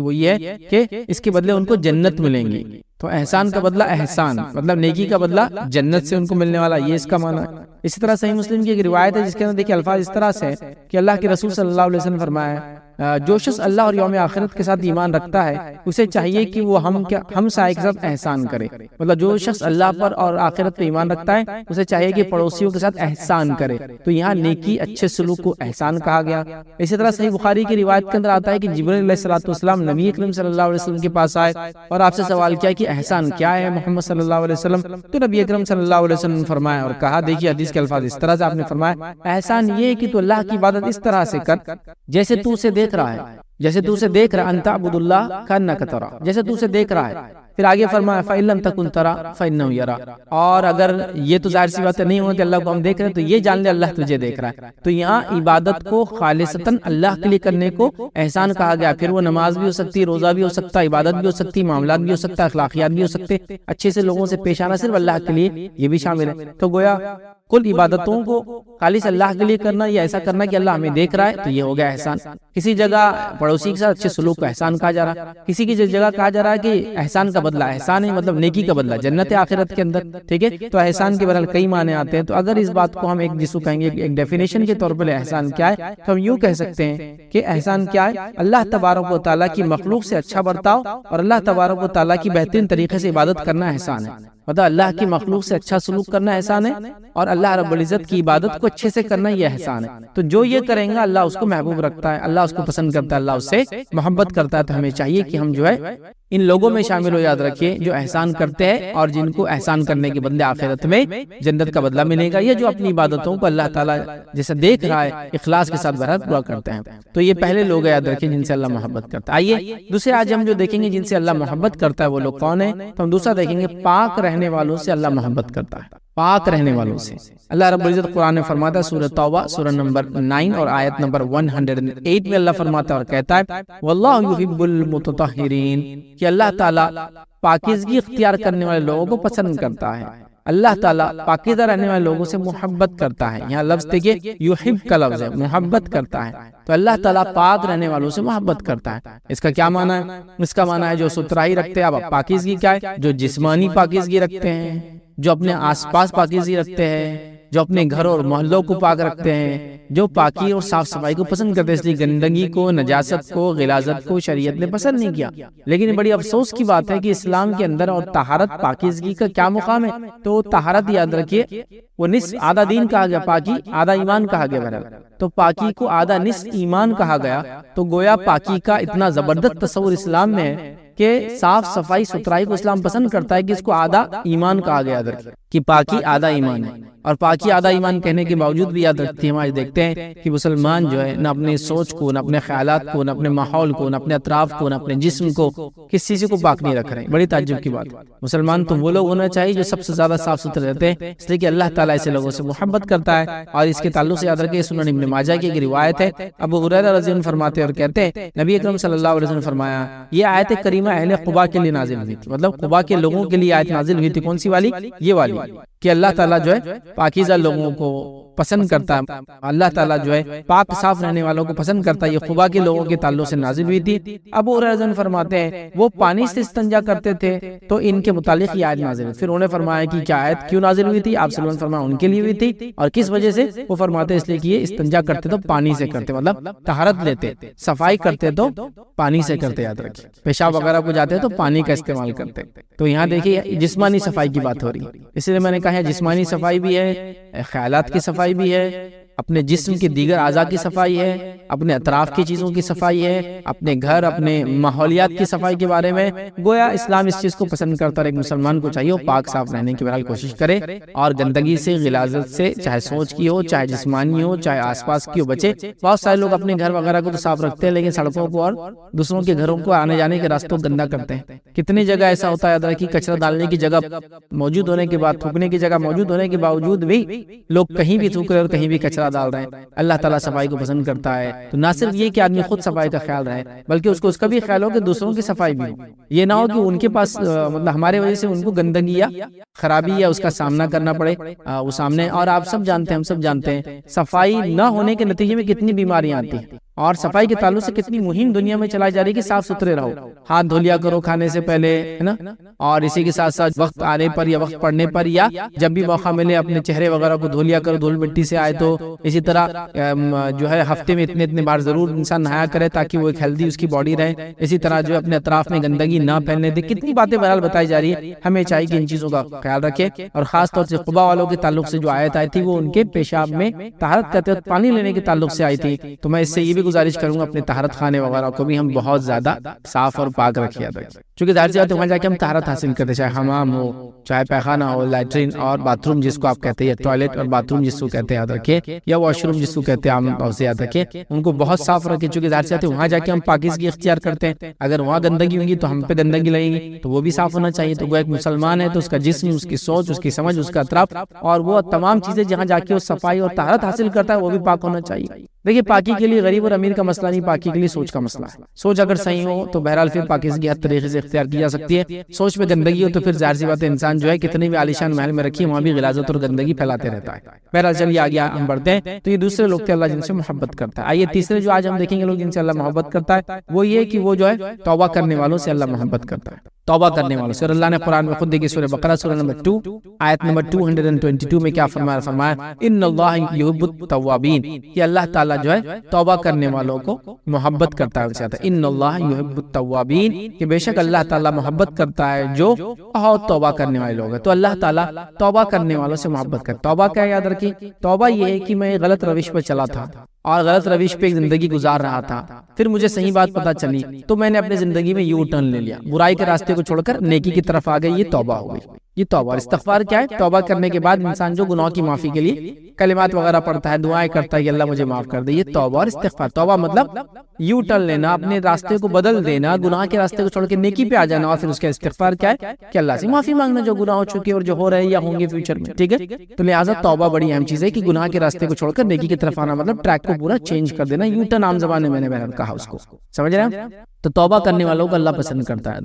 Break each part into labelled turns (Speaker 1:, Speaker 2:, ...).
Speaker 1: وہ یہ ہے کہ اس کے بدلے ان کو جنت ملیں گی۔ تو احسان کا بدلہ احسان، مطلب نیکی کا بدلہ جنت سے ان کو ملنے والا، یہ اس کا معنی ہے۔ اسی طرح صحیح مسلم کی ایک روایت ہے جس کے اندر دیکھیں الفاظ اس طرح سے کہ اللہ کے رسول صلی اللہ علیہ وسلم فرمایا جو شخص اللہ اور یوم آخرت کے ساتھ ایمان رکھتا ہے اسے چاہیے کہ وہ ہم سائے کے ساتھ احسان کرے، مطلب جو شخص اللہ پر اور آخرت پہ ایمان رکھتا ہے اسے چاہیے کہ پڑوسیوں کے ساتھ احسان کرے۔ تو یہاں نیکی، اچھے سلوک کو احسان کہا گیا۔ اسی طرح صحیح بخاری کی روایت کے اندر آتا ہے کہ جبرائیل علیہ الصلوۃ والسلام نبی اکرم صلی اللہ علیہ وسلم کے پاس آئے اور آپ سے سوال کیا کہ احسان کیا ہے محمد صلی اللہ علیہ وسلم؟ تو نبی اکرم صلی اللہ علیہ وسلم نے فرمایا اور کہا، دیکھیے حدیث کے الفاظ اس طرح سے آپ نے فرمایا، احسان یہ ہے کہ تو اللہ کی عبادت اس طرح سے کر جیسے تو اسے دیکھ رہا ہے، جیسے تو اسے دیکھ رہا ہے، انت عبد اللہ کانک ترا، جیسے تو اسے دیکھ رہا ہے۔ پھر آگے فرمایا فَإِن لَمْ تَكُنْ تَرَى فَإِنَّهُ يَرَى، اور اگر یہ تو ظاہر سی بات نہیں ہو کہ اللہ کو ہم دیکھ رہے ہیں تو یہ جان لے اللہ تجھے دیکھ رہا ہے۔ تو یہاں عبادت کو خالصتاً اللہ کے لیے کرنے کو احسان کہا گیا۔ پھر وہ نماز بھی ہو سکتی، روزہ بھی ہو سکتا، عبادت بھی ہو سکتی، معاملات بھی ہو سکتا، اخلاقیات بھی ہو سکتے، اچھے سے لوگوں سے پیش آنا صرف اللہ کے لیے، یہ بھی شامل ہے۔ تو گویا کل عبادتوں کو خالص اللہ کے لیے کرنا یا ایسا کرنا کہ اللہ ہمیں دیکھ رہا ہے، تو یہ ہو گیا احسان۔ کسی جگہ پڑوسی کے ساتھ اچھے سلوک کو احسان کہا جا رہا ہے، کسی کی جگہ کہا جا رہا ہے کہ احسان کا بدلہ احسان ہے، مطلب نیکی کا بدلہ جنت آخرت کے اندر، ٹھیک ہے۔ تو احسان کے بہرحال کئی معنی آتے ہیں۔ تو اگر اس بات کو ہم ایک جس کو کہیں گے ایک ڈیفینیشن کے طور پر احسان کیا ہے، تو ہم یوں کہہ سکتے ہیں کہ احسان کیا ہے؟ اللہ تبارک و تعالیٰ کی مخلوق سے اچھا برتاؤ اور اللہ تبارک و تعالیٰ کی بہترین طریقے سے عبادت کرنا احسان ہے۔ مطلب اللہ کی مخلوق سے اچھا سلوک کرنا احسان ہے اور اللہ رب العزت کی عبادت کو اچھے سے کرنا یہ احسان ہے۔ تو جو یہ کریں گا اللہ اس کو محبوب رکھتا ہے، اللہ اس کو پسند کرتا ہے، اللہ اس سے محبت کرتا ہے۔ تو ہمیں چاہیے کہ ہم جو ہے ان لوگوں میں شامل ہو، یاد رکھیے، جو احسان کرتے ہیں اور جن کو احسان کرنے کے بدلے آخرت میں جنت کا بدلہ ملے گا، یہ جو اپنی عبادتوں کو اللہ تعالیٰ جیسے دیکھ رہا ہے اخلاص کے ساتھ بہرحال پورا کرتے ہیں۔ تو یہ پہلے لوگ یاد رکھیں جن سے اللہ محبت کرتا ہے۔ آئیے دوسرے آج ہم جو دیکھیں گے جن سے اللہ محبت کرتا ہے وہ لوگ کون ہیں، تو ہم دوسرا دیکھیں گے پاک رہنے والوں سے اللہ محبت کرتا ہے، پاک رہنے والوں سے۔ اللہ رب العزت قرآن میں فرماتا ہے سورہ توبہ سورہ نمبر 9 اور آیت نمبر 108 میں اللہ فرماتا ہے اور کہتا ہے واللہ یحب المتطہرین، کہ اللہ تعالیٰ پاکیزگی اختیار کرنے والے لوگوں کو پسند کرتا ہے۔ اللہ تعالیٰ پاکیزہ رہنے والے لوگوں سے محبت کرتا ہے۔ یہاں لفظ دیکھیے یحب کا لفظ ہے، محبت کرتا ہے۔ تو اللہ تعالیٰ پاک رہنے والوں سے محبت کرتا ہے۔ اس کا کیا معنی ہے؟ اس کا معنی ہے جو ستھرائی رکھتے ہیں۔ اب پاکیزگی کیا ہے؟ جو جسمانی پاکیزگی رکھتے ہیں، جو اپنے آس پاس پاکیزگی رکھتے ہیں، جو اپنے گھر اور محلوں کو پاک رکھتے ہیں، جو پاکی اور صاف صفائی کو پسند کرتے ہیں۔ اس لیے گندگی کو، نجاست کو، غلاظت کو شریعت نے پسند نہیں کیا۔ لیکن بڑی افسوس کی بات ہے کہ اسلام کے اندر اور طہارت پاکیزگی کا کیا مقام ہے؟ تو طہارت یاد رکھیے وہ نصف آدھا دین کہا گیا، پاکی آدھا ایمان کہا گیا بہرحال۔ تو پاکی کو آدھا نصف ایمان کہا گیا۔ تو گویا پاکی کا اتنا زبردست تصور اسلام میں ہے کہ صاف صفائی ستھرائی کو اسلام پسند کرتا ہے کہ اس کو آدھا ایمان کہا گیا کہ پاکی آدھا ایمان ہے۔ اور پاکی آدھا ایمان کہنے کے باوجود بھی یاد رکھتی ہے، ہم آج دیکھتے ہیں کہ مسلمان جو ہے نہ اپنے سوچ کو، نہ اپنے خیالات کو، نہ اپنے ماحول کو، نہ اپنے اطراف کو، نہ اپنے جسم کو، کس چیز کو پاک نہیں رکھ رہے ہیں۔ بڑی تعجب کی بات۔ مسلمان تو وہ لوگ ہونا چاہیے جو سب سے زیادہ صاف ستھرے رہتے ہیں، اس لیے کہ اللہ تعالیٰ ایسے لوگوں سے محبت کرتا ہے۔ اور اس کے تعلق سے یاد رکھیں سنن ابن ماجہ کی ایک روایت ہے، ابو ہریرہ رضی اللہ عنہ فرماتے ہیں اور کہتے ہیں نبی اکرم صلی اللہ علیہ وسلم نے فرمایا یہ آیت کریمہ اہل قباء کے لیے نازل ہوئی تھی، مطلب قباء کے لوگوں کے لیے آیت نازل ہوئی تھی۔ کون سی والی؟ یہ والی، کہ اللہ تعالیٰ جو ہے پاکیزہ لوگوں کو پسند کرتا ہے، اللہ تعالیٰ جو ہے پاک صاف رہنے والوں کو پسند کرتا ہے۔ یہ قباء کے لوگوں کے تعلق سے نازل ہوئی تھی۔ ابو ہریرہ فرماتے ہیں وہ پانی سے استنجا کرتے تھے تو ان کے متعلق یہ آیت نازل ہوئی۔ پھر انہوں نے فرمایا کہ کیا آیت کیوں نازل ہوئی تھی؟ آپ صلی اللہ علیہ وسلم فرمایا ان کے لیے ہوئی تھی اور کس وجہ سے؟ وہ فرماتے اس لیے کہ یہ استنجا کرتے تو پانی سے کرتے، مطلب طہارت لیتے، صفائی کرتے تو پانی سے کرتے، یاد رکھیں۔ پیشاب وغیرہ کو جاتے تو پانی کا استعمال کرتے۔ تو یہاں دیکھیے جسمانی صفائی کی بات ہو رہی ہے، اس لیے میں نے کہا جسمانی صفائی بھی ہے، خیالات کی صفائی بھی ہے، اپنے جسم کے دیگر اعضاء کی صفائی ہے، اپنے اطراف کی چیزوں کی صفائی ہے، اپنے گھر، اپنے ماحولیات کی صفائی کے بارے میں گویا اسلام اس چیز کو پسند کرتا ہے۔ ایک مسلمان کو چاہیے وہ پاک صاف رہنے کی بہرحال کوشش کرے اور گندگی سے، غلاظت سے، چاہے سوچ کی ہو، چاہے جسمانی ہو، چاہے آس پاس کی ہو، بچے۔ بہت سارے لوگ اپنے گھر وغیرہ کو تو صاف رکھتے ہیں لیکن سڑکوں کو اور دوسروں کے گھروں کو آنے جانے کے راستوں کو گندا کرتے ہیں۔ کتنی جگہ ایسا ہوتا ہے یاد رکھیے کچرا ڈالنے کی جگہ موجود ہونے کے بعد، تھوکنے کی جگہ موجود ہونے کے باوجود بھی لوگ کہیں بھی تھوک رہے اور کہیں بھی کچرا ڈال رہے ہیں۔ اللہ تعالیٰ صفائی کو پسند کرتا ہے۔ تو نہ صرف یہ کہ آدمی خود صفائی کا خیال رہے بلکہ اس کا بھی خیال ہو کہ دوسروں کی صفائی بھی ہو۔ یہ نہ ہو کہ ان کے پاس مطلب ہمارے وجہ سے ان کو گندگی یا خرابی یا اس کا سامنا کرنا پڑے وہ سامنے۔ اور آپ سب جانتے ہیں، ہم سب جانتے ہیں صفائی نہ ہونے کے نتیجے میں کتنی بیماریاں آتی ہیں۔ اور صفائی کے تعلق سے کتنی مہم دنیا میں چلائی جا رہی ہے کہ صاف ستھرے رہو، ہاتھ دھو لیا کرو کھانے سے پہلے، ہے نا، اور اسی کے ساتھ ساتھ وقت آنے پر یا وقت پڑنے پر یا جب بھی موقع ملے اپنے چہرے وغیرہ کو دھو لیا کرو، دھول مٹی سے آئے تو اسی طرح جو ہے ہفتے میں اتنے بار ضرور انسان نہایا کرے تاکہ وہ ایک ہیلدی اس کی باڈی رہے، اسی طرح جو اپنے اطراف میں گندگی نہ پھیلنے دے، کتنی باتیں بہرحال بتائی جا رہی ہے، ہمیں چاہیے کہ ان چیزوں کا خیال رکھے۔ اور خاص طور سے قبا والوں کے تعلق سے جو آیت آئی تھی وہ ان کے پیشاب میں طہارت کرتے وقت پانی لینے کے تعلق سے آئی تھی، تو میں اس سے یہ بھی گزارش کروں گا اپنے طہارت خانے وغیرہ کو بھی ہم بہت زیادہ صاف اور پاک رکھیا جائے، چونکہ ظاہر سی بات ہے وہاں جا کے ہم طہارت حاصل کرتے، چاہے حمام ہو، چاہے پیخانہ ہو، لیٹرین اور باتھ روم جس کو آپ کہتے ہیں، ٹوائلٹ اور باتھ روم جس کو کہتے ہیں یاد رکھیں، یا واش روم جس کو کہتے ہیں عام طور سے یاد رکھیں، ان کو بہت صاف رکھیں، چونکہ ظاہر سی بات ہے وہاں جا کے ہم پاکیزگی اختیار کرتے ہیں، اگر وہاں گندگی ہوگی تو ہم پہ گندگی لگے گی، تو وہ بھی صاف ہونا چاہیے۔ تو وہ ایک مسلمان ہے تو اس کا جسم، اس کی سوچ، اس کی سمجھ، اس کا اطراف اور وہ تمام چیزیں جہاں جا کے وہ صفائی اور طہارت حاصل کرتا ہے وہ بھی پاک ہونا چاہیے۔ دیکھیے پاکی کے لیے غریب اور امیر کا مسئلہ نہیں، پاکی کے لیے سوچ کا مسئلہ ہے، سوچ اگر صحیح ہو تو بہرحال پھر پاکیزگی ہر طریقے سے اختیار کی جا سکتی ہے، سوچ میں گندگی ہو تو پھر ظاہر سی بات ہے انسان جو ہے کتنے بھی عالیشان محل میں رکھی وہاں بھی غلاظت اور گندگی پھیلاتے رہتا ہے۔ بہرحال چلیے آگے ہم بڑھتے ہیں، تو یہ دوسرے لوگ تھے اللہ جن سے محبت کرتا ہے۔ آئیے تیسرے جو آج ہم دیکھیں گے لوگ جن سے اللہ محبت کرتا ہے وہ یہ کہ وہ جو ہے توبہ کرنے والوں سے اللہ محبت کرتا ہے، توبہ کرنے والوں سے۔ اور اللہ نے قرآن میں خود دیکھیے سورہ بقرہ سورہ نمبر 2 آیت نمبر 222 میں کیا فرمایا، ان اللہ یحب التوابین، کہ اللہ تعالیٰ جو ہے توبہ کرنے والوں کو محبت کرتا ہے، اسے آتا ہے ان اللہ یحب التوابین، کہ بے شک اللہ تعالیٰ محبت کرتا ہے جو بہت توبہ کرنے والے لوگ ہیں۔ تو اللہ تعالیٰ توبہ کرنے والوں سے محبت کرتا ہے۔ توبہ کیا یاد رکھیں، توبہ یہ ہے کہ میں غلط روش پر چلا تھا اور غلط روش پہ زندگی گزار رہا تھا، پھر مجھے صحیح بات پتہ چلی تو میں نے اپنے زندگی میں یو ٹرن لے لیا، برائی کے راستے کو چھوڑ کر نیکی کی طرف آ گئی، یہ توبہ ہو گئی۔ یہ توبہ اور استغفار کیا ہے، توبہ کرنے کے بعد انسان جو گناہوں کی معافی کے لیے کلمات وغیرہ پڑھتا ہے، دعائیں کرتا ہے کہ اللہ مجھے معاف کر دے، یہ توبہ اور استغفار۔ توبہ مطلب یو ٹرن لینا، اپنے راستے کو بدل دینا، گناہ کے راستے کو چھوڑ کے نیکی پہ آ جانا، اور پھر اس کا استغفار کیا ہے کہ اللہ سے معافی مانگنا جو گناہ ہو چکے اور جو ہو رہے یا ہوں گے فیوچر میں، ٹھیک ہے۔ تو لہٰذا توبہ بڑی اہم چیز ہے کہ گناہ کے راستے کو چھوڑ کر نیکی کی طرف آنا، مطلب ٹریک کو پورا چینج کر دینا، یو ٹرن عام زبان میں نے کہا اس کو، سمجھ رہے ہیں؟ تو توبہ کرنے والوں کو اللہ پسند کرتا ہے،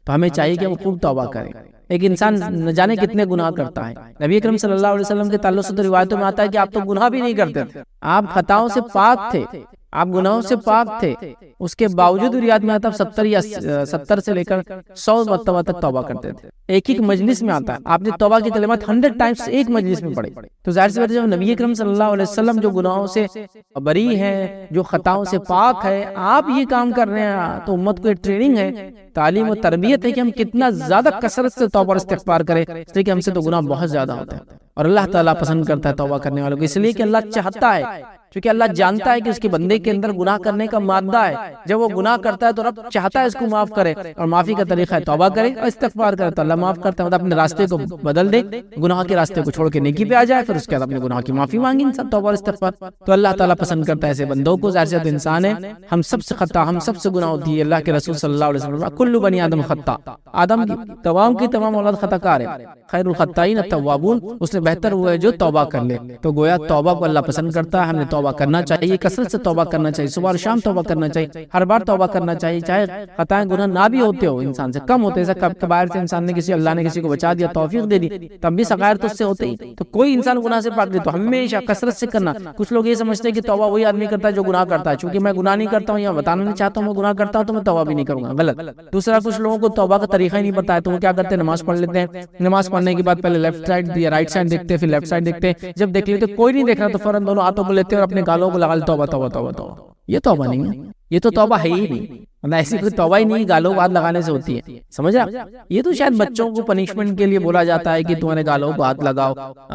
Speaker 1: تو ہمیں چاہیے کہ وہ خوب توبہ کریں۔ ایک انسان نہ جانے کتنے گناہ کرتا ہے، نبی اکرم صلی اللہ علیہ وسلم کے تعلق سے تو روایتوں میں آتا ہے کہ آپ تو گناہ بھی نہیں کرتے تھے، آپ خطاؤں سے پاک تھے، آپ گناہوں سے پاک تھے، اس کے باوجود روایت میں آتا ہے 70 سے لے کر 100 مرتبہ تک توبہ کرتے تھے، ایک مجلس میں آتا ہے، آپ نے توبہ کی کلمات 100 ٹائمز ایک مجلس میں پڑھے۔ تو ظاہر سی بات ہے جب نبی اکرم صلی اللہ علیہ وسلم جو گناہوں سے بری ہے، جو خطاؤں سے پاک ہے، آپ یہ کام کر رہے ہیں، تو امت کو ایک ٹریننگ ہے، تعلیم و تربیت ہے کہ ہم کتنا زیادہ کثرت سے توبہ اور استغفار کریں، اس لیے کہ ہم سے تو گناہ بہت زیادہ ہوتے ہیں، اور اللہ تعالیٰ پسند کرتا ہے توبہ کرنے والوں کو، اس لیے کہ اللہ چاہتا ہے، کیونکہ اللہ جانتا ہے کہ اس کے بندے کے اندر گناہ کرنے کا مادہ ہے، جب وہ گناہ کرتا ہے تو رب چاہتا ہے اس کو معاف کرے، اور معافی کا طریقہ ہے توبہ کرے اور استغفار کرے، تو اللہ معاف کرتا ہے، مطلب اپنے راستے کو بدل دے، گناہ کے راستے کو چھوڑ کے نیکی پہ آ جائے، پھر اس کے بعد اپنے گناہ کی معافی مانگی انسان، توبہ اور استغفار۔ تو اللہ تعالیٰ پسند کرتا ہے ایسے بندوں کو، ظاہر سے انسان ہے، ہم سب سے خطا، ہم سب سے گناہ ہوتی ہے، اللہ کے رسول صلی اللہ علیہ وسلم کل بنی آدم خطا، آدم کی تمام اولاد خطا کار ہے، خیر الخطائین التوابون، اس سے بہتر وہ ہے جو توبہ کر لے۔ تو گویا توبہ کو اللہ پسند کرتا ہے، ہم نے توبہ کرنا چاہیے، کثرت سے توبہ کرنا چاہیے، صبح اور شام توبہ کرنا چاہیے، ہر بار توبہ کرنا چاہیے، چاہے خطائیں گناہ نہ بھی ہوتے ہو، انسان سے کم ہوتے ہیں، کبائر سے انسان نے اللہ نے کسی کو بچا دیا، توفیق دے دی، تب بھی صغائر تو اس سے ہوتے ہی، تو کوئی انسان گناہ سے پاک نہیں، تو ہمیشہ کثرت سے کرنا۔ کچھ لوگ یہ سمجھتے ہیں کہ توبہ وہی آدمی کرتا ہے جو گناہ کرتا ہے، چونکہ میں گناہ نہیں کرتا ہوں یا بتانا نہیں چاہتا ہوں میں گناہ کرتا ہوں تو میں توبہ بھی نہیں کروں گا، غلط۔ دوسرا کچھ لوگوں کو توبہ کا طریقہ ہی نہیں پتا ہے، تو وہ کیا کرتے ہیں، نماز پڑھ لیتے ہیں، نماز پڑھنے کے بعد پہلے لیفٹ سائڈ یا رائٹ سائڈ دیکھتے ہیں، پھر لیفٹ سائڈ دیکھتے ہیں، جب دیکھ لیتے کوئی نہیں دیکھ رہا تو فوراً دونوں ہاتھوں کو لیتے ہیں اور اپنے گالوں کو لگا لیتے، توبہ توبہ توبہ توبہ۔ یہ توبہ نہیں ہے، یہ تو توبہ ہے ہی نہیں، ایسی کوئی توبہ ہی نہیں گالوں کو ہاتھ لگانے سے ہوتی ہے، سمجھ رہے آپ؟ یہ تو شاید بچوں کو پنشمنٹ کے لیے بولا جاتا ہے کہ تمہارے گالوں کو ہاتھ لگاؤ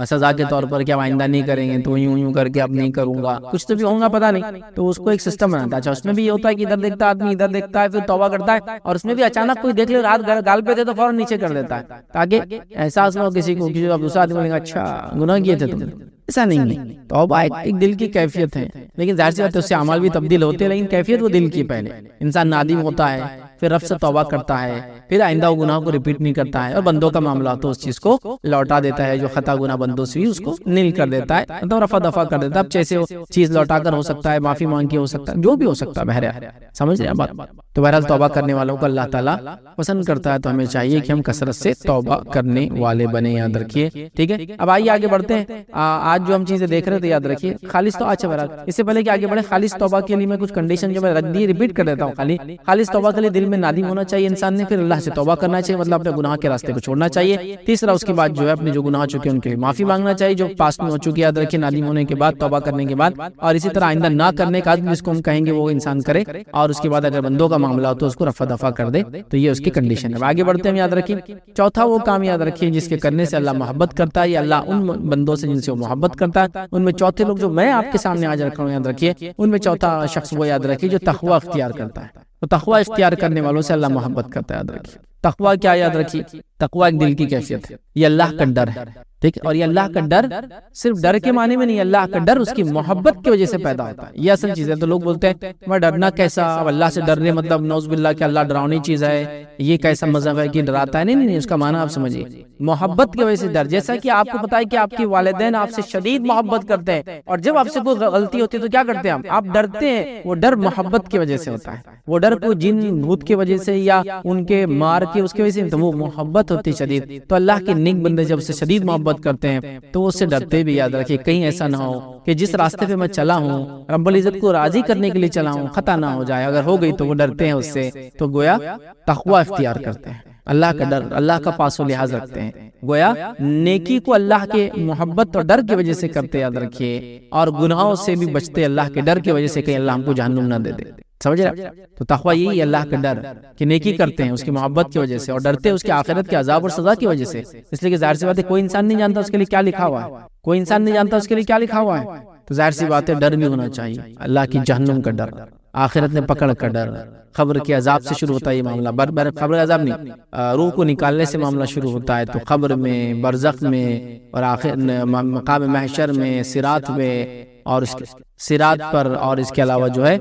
Speaker 1: سزا کے طور پر، کہ آئندہ نہیں کریں گے تو یوں کر کے اب نہیں کروں گا، کچھ تو بھی ہوگا پتہ نہیں، تو اس کو ایک سسٹم بناتا ہے۔ اچھا اس میں بھی یہ ہوتا ہے کہ ادھر دیکھتا ہے آدمی، ادھر دیکھتا ہے، پھر توبہ کرتا ہے، اور اس میں بھی اچانک کوئی دیکھ لے ہاتھ گال پہ دے تو فوراً نیچے کر دیتا ہے، تاکہ احساس نہ ہو کسی کو کہ دوسرا آدمی بولے گا اچھا گناہ کیے تھے تم نے۔ ایسا نہیں ہے، توبہ ایک دل کی کیفیت ہے، لیکن ظاہر سی بات ہے اس سے اعمال بھی تبدیل ہوتے ہیں، لیکن کیفیت وہ دل کی پہلے انسان نادم ہوتا ہے، پھر رب سے توبہ کرتا ہے، پھر آئندہ وہ گناہ کو ریپیٹ نہیں کرتا ہے، اور بندوں کا معاملہ تو اس چیز کو لوٹا دیتا ہے، جو خطا گناہ بندوں سے اس کو نیل کر دیتا ہے، مطلب رفع دفع کر دیتا ہے۔ اب جیسے چیز لوٹا کر ہو سکتا ہے، معافی مانگ کے ہو سکتا ہے، جو بھی ہو سکتا ہے، بہرحال سمجھ رہے ہیں بات؟ تو بہرحال توبہ کرنے والوں کو اللہ تعالیٰ پسند کرتا ہے، تو ہمیں چاہیے کہ ہم کثرت سے توبہ کرنے والے بنے، یاد رکھیے، ٹھیک ہے؟ اب آئیے آگے بڑھتے ہیں۔ آج جو ہم چیزیں دیکھ رہے تھے، یاد رکھیے خالص تو اچھا بہرحال اس سے پہلے کہ آگے بڑھے، خالص توبہ کے لیے میں کچھ کنڈیشن جو میں رکھ دی ریپیٹ کر دیتا ہوں۔ خالص توبہ کے لیے دل میں نادم ہونا چاہیے انسان نے، پھر اللہ سے توبہ کرنا چاہیے، مطلب اپنے گناہ کے راستے کو چھوڑنا چاہیے۔ تیسرا اس کے بعد جو ہے اپنے جو گناہ ہو چکے ان کے لیے معافی مانگنا چاہیے، جو پاسٹ میں ہو چکے، یاد رکھیے، نادم ہونے کے بعد، توبہ کرنے کے بعد، اور اسی طرح آئندہ نہ کرنے کا عزم جس کو ہم کہیں گے وہ انسان کرے، اور اس کے بعد اگر بندوں کا معاملہ ہو تو اس کو رفع دفع کر دے، تو یہ اس کی کنڈیشن ہے۔ آگے بڑھتے ہیں، یاد رکھیے چوتھا وہ کام یاد رکھیے جس کے کرنے سے اللہ محبت کرتا ہے، یا اللہ ان بندوں سے جن سے وہ محبت کرتا ہے، ان میں چوتھے لوگ جو میں آپ کے سامنے آج رکھ رہا ہوں، یاد رکھیے ان میں چوتھا شخص وہ یاد رکھیے جو تقوی اختیار کرتا ہے۔ تو تقوی اختیار کرنے والوں سے اللہ محبت کرتا ہے، یاد رکھیے۔ تقوی کیا، یاد رکھیے، تقوی ایک دل کی کیفیت ہے، یہ اللہ کا ڈر ہے، ٹھیک ہے؟ اور یہ اللہ کا ڈر صرف ڈر کے معنی میں نہیں، اللہ کا ڈر اس کی محبت کی وجہ سے پیدا ہوتا ہے، یہ اصل چیز ہے۔ تو لوگ بولتے ہیں میں ڈرنا کیسا، اب اللہ سے ڈرنے مطلب نعوذ باللہ کہ اللہ ڈراؤنی چیز ہے، یہ کیسا مذہب ہے کہ ڈراتا ہے؟ نہیں، اس کا معنی آپ سمجھیے، محبت کی وجہ سے ڈر۔ جیسا کہ آپ کو پتا ہے کہ آپ کے والدین آپ سے شدید محبت کرتے ہیں، اور جب آپ سے کوئی غلطی ہوتی ہے تو کیا کرتے ہیں آپ ڈرتے ہیں، وہ ڈر محبت کی وجہ سے ہوتا ہے، وہ ڈر کوئی جن بھوت کی وجہ سے یا ان کے مار کے اس کی وجہ سے، تو وہ محبت ہوتی شدید۔ تو اللہ کے نیک بندے جب سے شدید محبت کرتے ہیں تو اس سے ڈرتے بھی، یاد رکھیے کہیں ایسا نہ ہو کہ جس راستے پہ میں چلا ہوں رب العزت کو راضی کرنے کے لیے چلا ہوں، خطا نہ ہو جائے، اگر ہو گئی تو وہ ڈرتے ہیں اس سے، تو گویا تقوی اختیار کرتے ہیں، اللہ کا ڈر، اللہ کا پاس و لحاظ رکھتے ہیں، گویا نیکی کو اللہ کے محبت اور ڈر کی وجہ سے کرتے، یاد رکھیے، اور گناہوں سے بھی بچتے اللہ کے ڈر کی وجہ سے، کہ اللہ ہم کو جہنم نہ دے دے، سمجھ رہے؟ تو تقوی یہی ہے، اللہ کا ڈر، کہ نیکی کرتے ہیں اس کی محبت کی وجہ سے، اور ڈرتے ہیں اس کے آخرت کے عذاب اور سزا کی وجہ سے، اس لیے کہ ظاہر سی بات ہے کوئی انسان نہیں جانتا اس کے لیے کیا لکھا ہوا ہے، کوئی انسان نہیں جانتا اس کے لیے کیا لکھا ہوا ہے، تو ظاہر سی بات ہے ڈر بھی ہونا چاہیے، اللہ کی جہنم کا ڈر، آخرت میں پکڑ کا ڈر، قبر کے عذاب سے شروع ہوتا ہے یہ معاملہ، قبر عذاب نہیں، روح کو نکالنے سے معاملہ شروع ہوتا ہے، تو قبر میں، برزخ میں، اور آخر مقام محشر میں، صراط میں، اور اس کے صراط پر، اور اس کے علاوہ جو ہے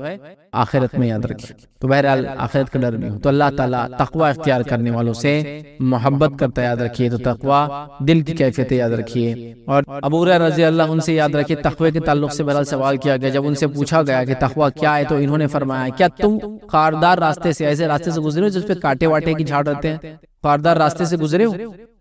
Speaker 1: آخرت میں، یاد رکھیے۔ تو بہرحال آخرت کا ڈر بھی ہو، تو اللہ تعالیٰ تقوی اختیار کرنے والوں سے محبت کرتا ہے، یاد رکھیے۔ تو تقوی دل کی کیفیت ہے، یاد رکھیے۔ اور ابو ہریرہ رضی اللہ عنہ سے یاد رکھیے تقوی کے تعلق سے بہرحال سوال کیا گیا، جب ان سے پوچھا گیا کہ تقوی کیا ہے، تو انہوں نے فرمایا کیا تم خاردار راستے سے، ایسے راستے سے گزرے ہو جس پہ کانٹے واٹے کی جھاڑ رہتے ہیں، خاردار راستے سے گزرے ہو؟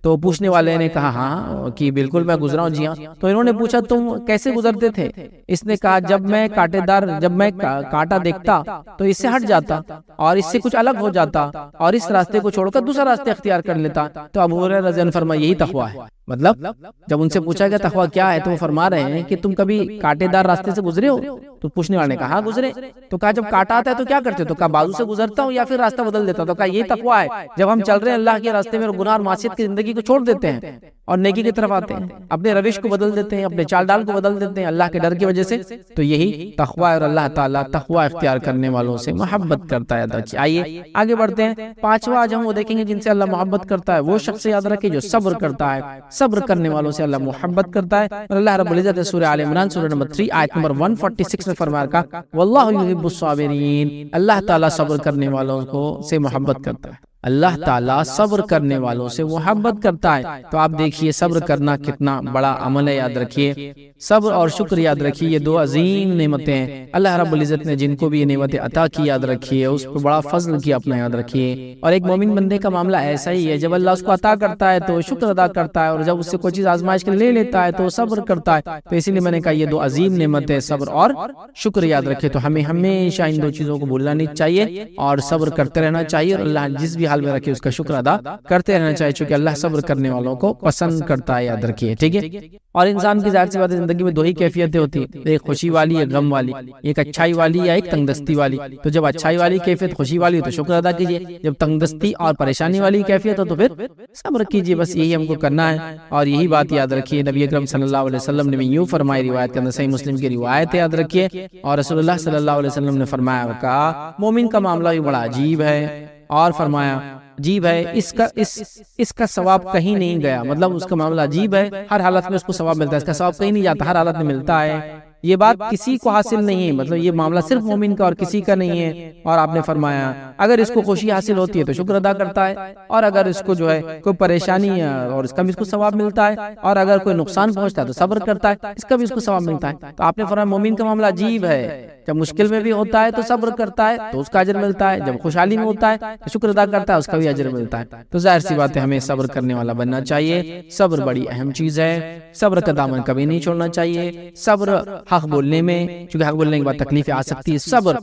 Speaker 1: تو پوچھنے والے نے کہا ہاں کہ بالکل میں گزرا ہوں، جی ہاں۔ تو انہوں نے پوچھا تم کیسے گزرتے تھے؟ اس نے کہا جب میں کانٹا دیکھتا تو اس سے ہٹ جاتا اور اس سے کچھ الگ ہو جاتا اور اس راستے کو چھوڑ کر دوسرا راستے اختیار کر لیتا۔ تو ابو ہریرہ رضی اللہ عنہ فرمایا یہی تقوی ہے، مطلب جب ان سے پوچھا گیا تقوی کیا ہے تو وہ فرما رہے ہیں کہ تم کبھی کانٹے دار راستے سے گزرے ہو؟ تو پوچھنے والے نے کہا ہاں گزرے۔ تو کہا جب کانٹا آتا ہے تو کیا کرتے؟ تو کہا بازو سے گزرتا ہوں یا پھر راستہ بدل دیتا۔ تو کہا یہ تقوی ہے، جب ہم چل رہے ہیں اللہ کے راستے میں اور گناہ اور معصیت کی زندگی کو چھوڑ دیتے ہیں اور نیکی کی طرف آتے ہیں، اپنے روش کو بدل دیتے ہیں، اپنے چال ڈال کو بدل دیتے ہیں اللہ کے ڈر کی وجہ سے، تو یہی تقوی ہے۔ اور اللہ تعالیٰ تقوی اختیار کرنے والوں سے محبت کرتا ہے۔ آئیے آگے بڑھتے ہیں۔ پانچواں آج ہم وہ دیکھیں گے جن سے اللہ محبت کرتا ہے، وہ شخص یاد رکھے جو صبر کرتا ہے، صبر کرنے والوں سے اللہ محبت کرتا ہے۔ اور اللہ رب العزت سورہ آل عمران سورہ نمبر 3 آیت نمبر 146 میں فرمایا کہ واللہ یحب الصابرین، اللہ تعالیٰ صبر کرنے والوں کو سے محبت کرتا ہے، اللہ تعالیٰ صبر کرنے والوں سے محبت کرتا ہے۔ تو آپ دیکھیے صبر کرنا کتنا بڑا عمل ہے، یاد رکھیے صبر اور شکر، یاد رکھیے یہ دو عظیم نعمتیں ہیں اللہ رب العزت نے جن کو بھی یہ نعمتیں عطا کی، یاد رکھیے اس پہ بڑا فضل کیا اپنا، یاد رکھیے۔ اور ایک مومن بندے کا معاملہ ایسا ہی ہے، جب اللہ اس کو عطا کرتا ہے تو شکر ادا کرتا ہے، اور جب اس سے کوئی چیز آزمائش کے لے لیتا ہے تو صبر کرتا ہے۔ تو اسی لیے میں نے کہا یہ دو عظیم نعمتیں صبر اور شکر، یاد رکھے۔ تو ہمیں ہمیشہ ان دو چیزوں کو بھولنا نہیں چاہیے اور صبر کرتے رہنا چاہیے، اور اللہ جس بھی حال میں رکھے اس کا شکر ادا کرتے رہنا چاہیے، چونکہ اللہ صبر کرنے والوں کو پسند کرتا ہے، یاد رکھیے، ٹھیک ہے۔ اور انسان کی ظاہر سی بات ہے زندگی میں دو ہی کیفیتیں ہوتی ہیں، ایک خوشی والی، ایک غم والی، ایک اچھائی والی یا ایک تنگ دستی والی۔ تو جب اچھائی والی کیفیت خوشی والی ہو تو شکر ادا کیجیے، جب تنگ دستی اور پریشانی والی کیفیت ہو تو پھر صبر کیجیے، بس یہی ہم کو کرنا ہے۔ اور یہی بات یاد رکھیے نبی اکرم صلی اللہ علیہ وسلم نے یوں فرمائی، روایت کے اندر صحیح مسلم کی روایت ہے، یاد رکھیے۔ اور رسول اللہ صلی اللہ علیہ وسلم نے فرمایا کہ مومن کا معاملہ بھی بڑا عجیب ہے، اور فرمایا عجیب ہے اس کا ثواب کہیں نہیں گیا، مطلب اس کا معاملہ عجیب ہے، ہر حالت میں اس کو ثواب ملتا ہے، اس کا ثواب کہیں نہیں جاتا، ہر حالت میں ملتا ہے۔ یہ بات کسی کو حاصل نہیں ہے، مطلب یہ معاملہ صرف مومن کا اور کسی کا نہیں ہے۔ اور آپ نے فرمایا اگر اس کو خوشی حاصل ہوتی ہے تو شکر ادا کرتا ہے، اور اگر اس کو جو ہے کوئی پریشانی ہے اور اس کا بھی اس کو ثواب ملتا ہے، اور اگر کوئی نقصان پہنچتا ہے تو صبر کرتا ہے، اس کا بھی اس کو ثواب ملتا ہے۔ تو آپ نے فرمایا مومن کا معاملہ عجیب ہے، جب مشکل میں بھی ہوتا ہے تو صبر کرتا ہے تو اس کا اجر ملتا ہے، جب خوشحالی میں ہوتا ہے تو شکر ادا کرتا ہے، اس کا بھی اجر ملتا ہے۔ تو ظاہر سی بات ہے ہمیں صبر کرنے والا بننا چاہیے۔ صبر بڑی اہم چیز ہے، صبر کا دامن کبھی نہیں چھوڑنا چاہیے۔ صبر حق بولنے میں، چونکہ حق بولنے کے بعد تکلیفیں آ سکتی ہے، صبر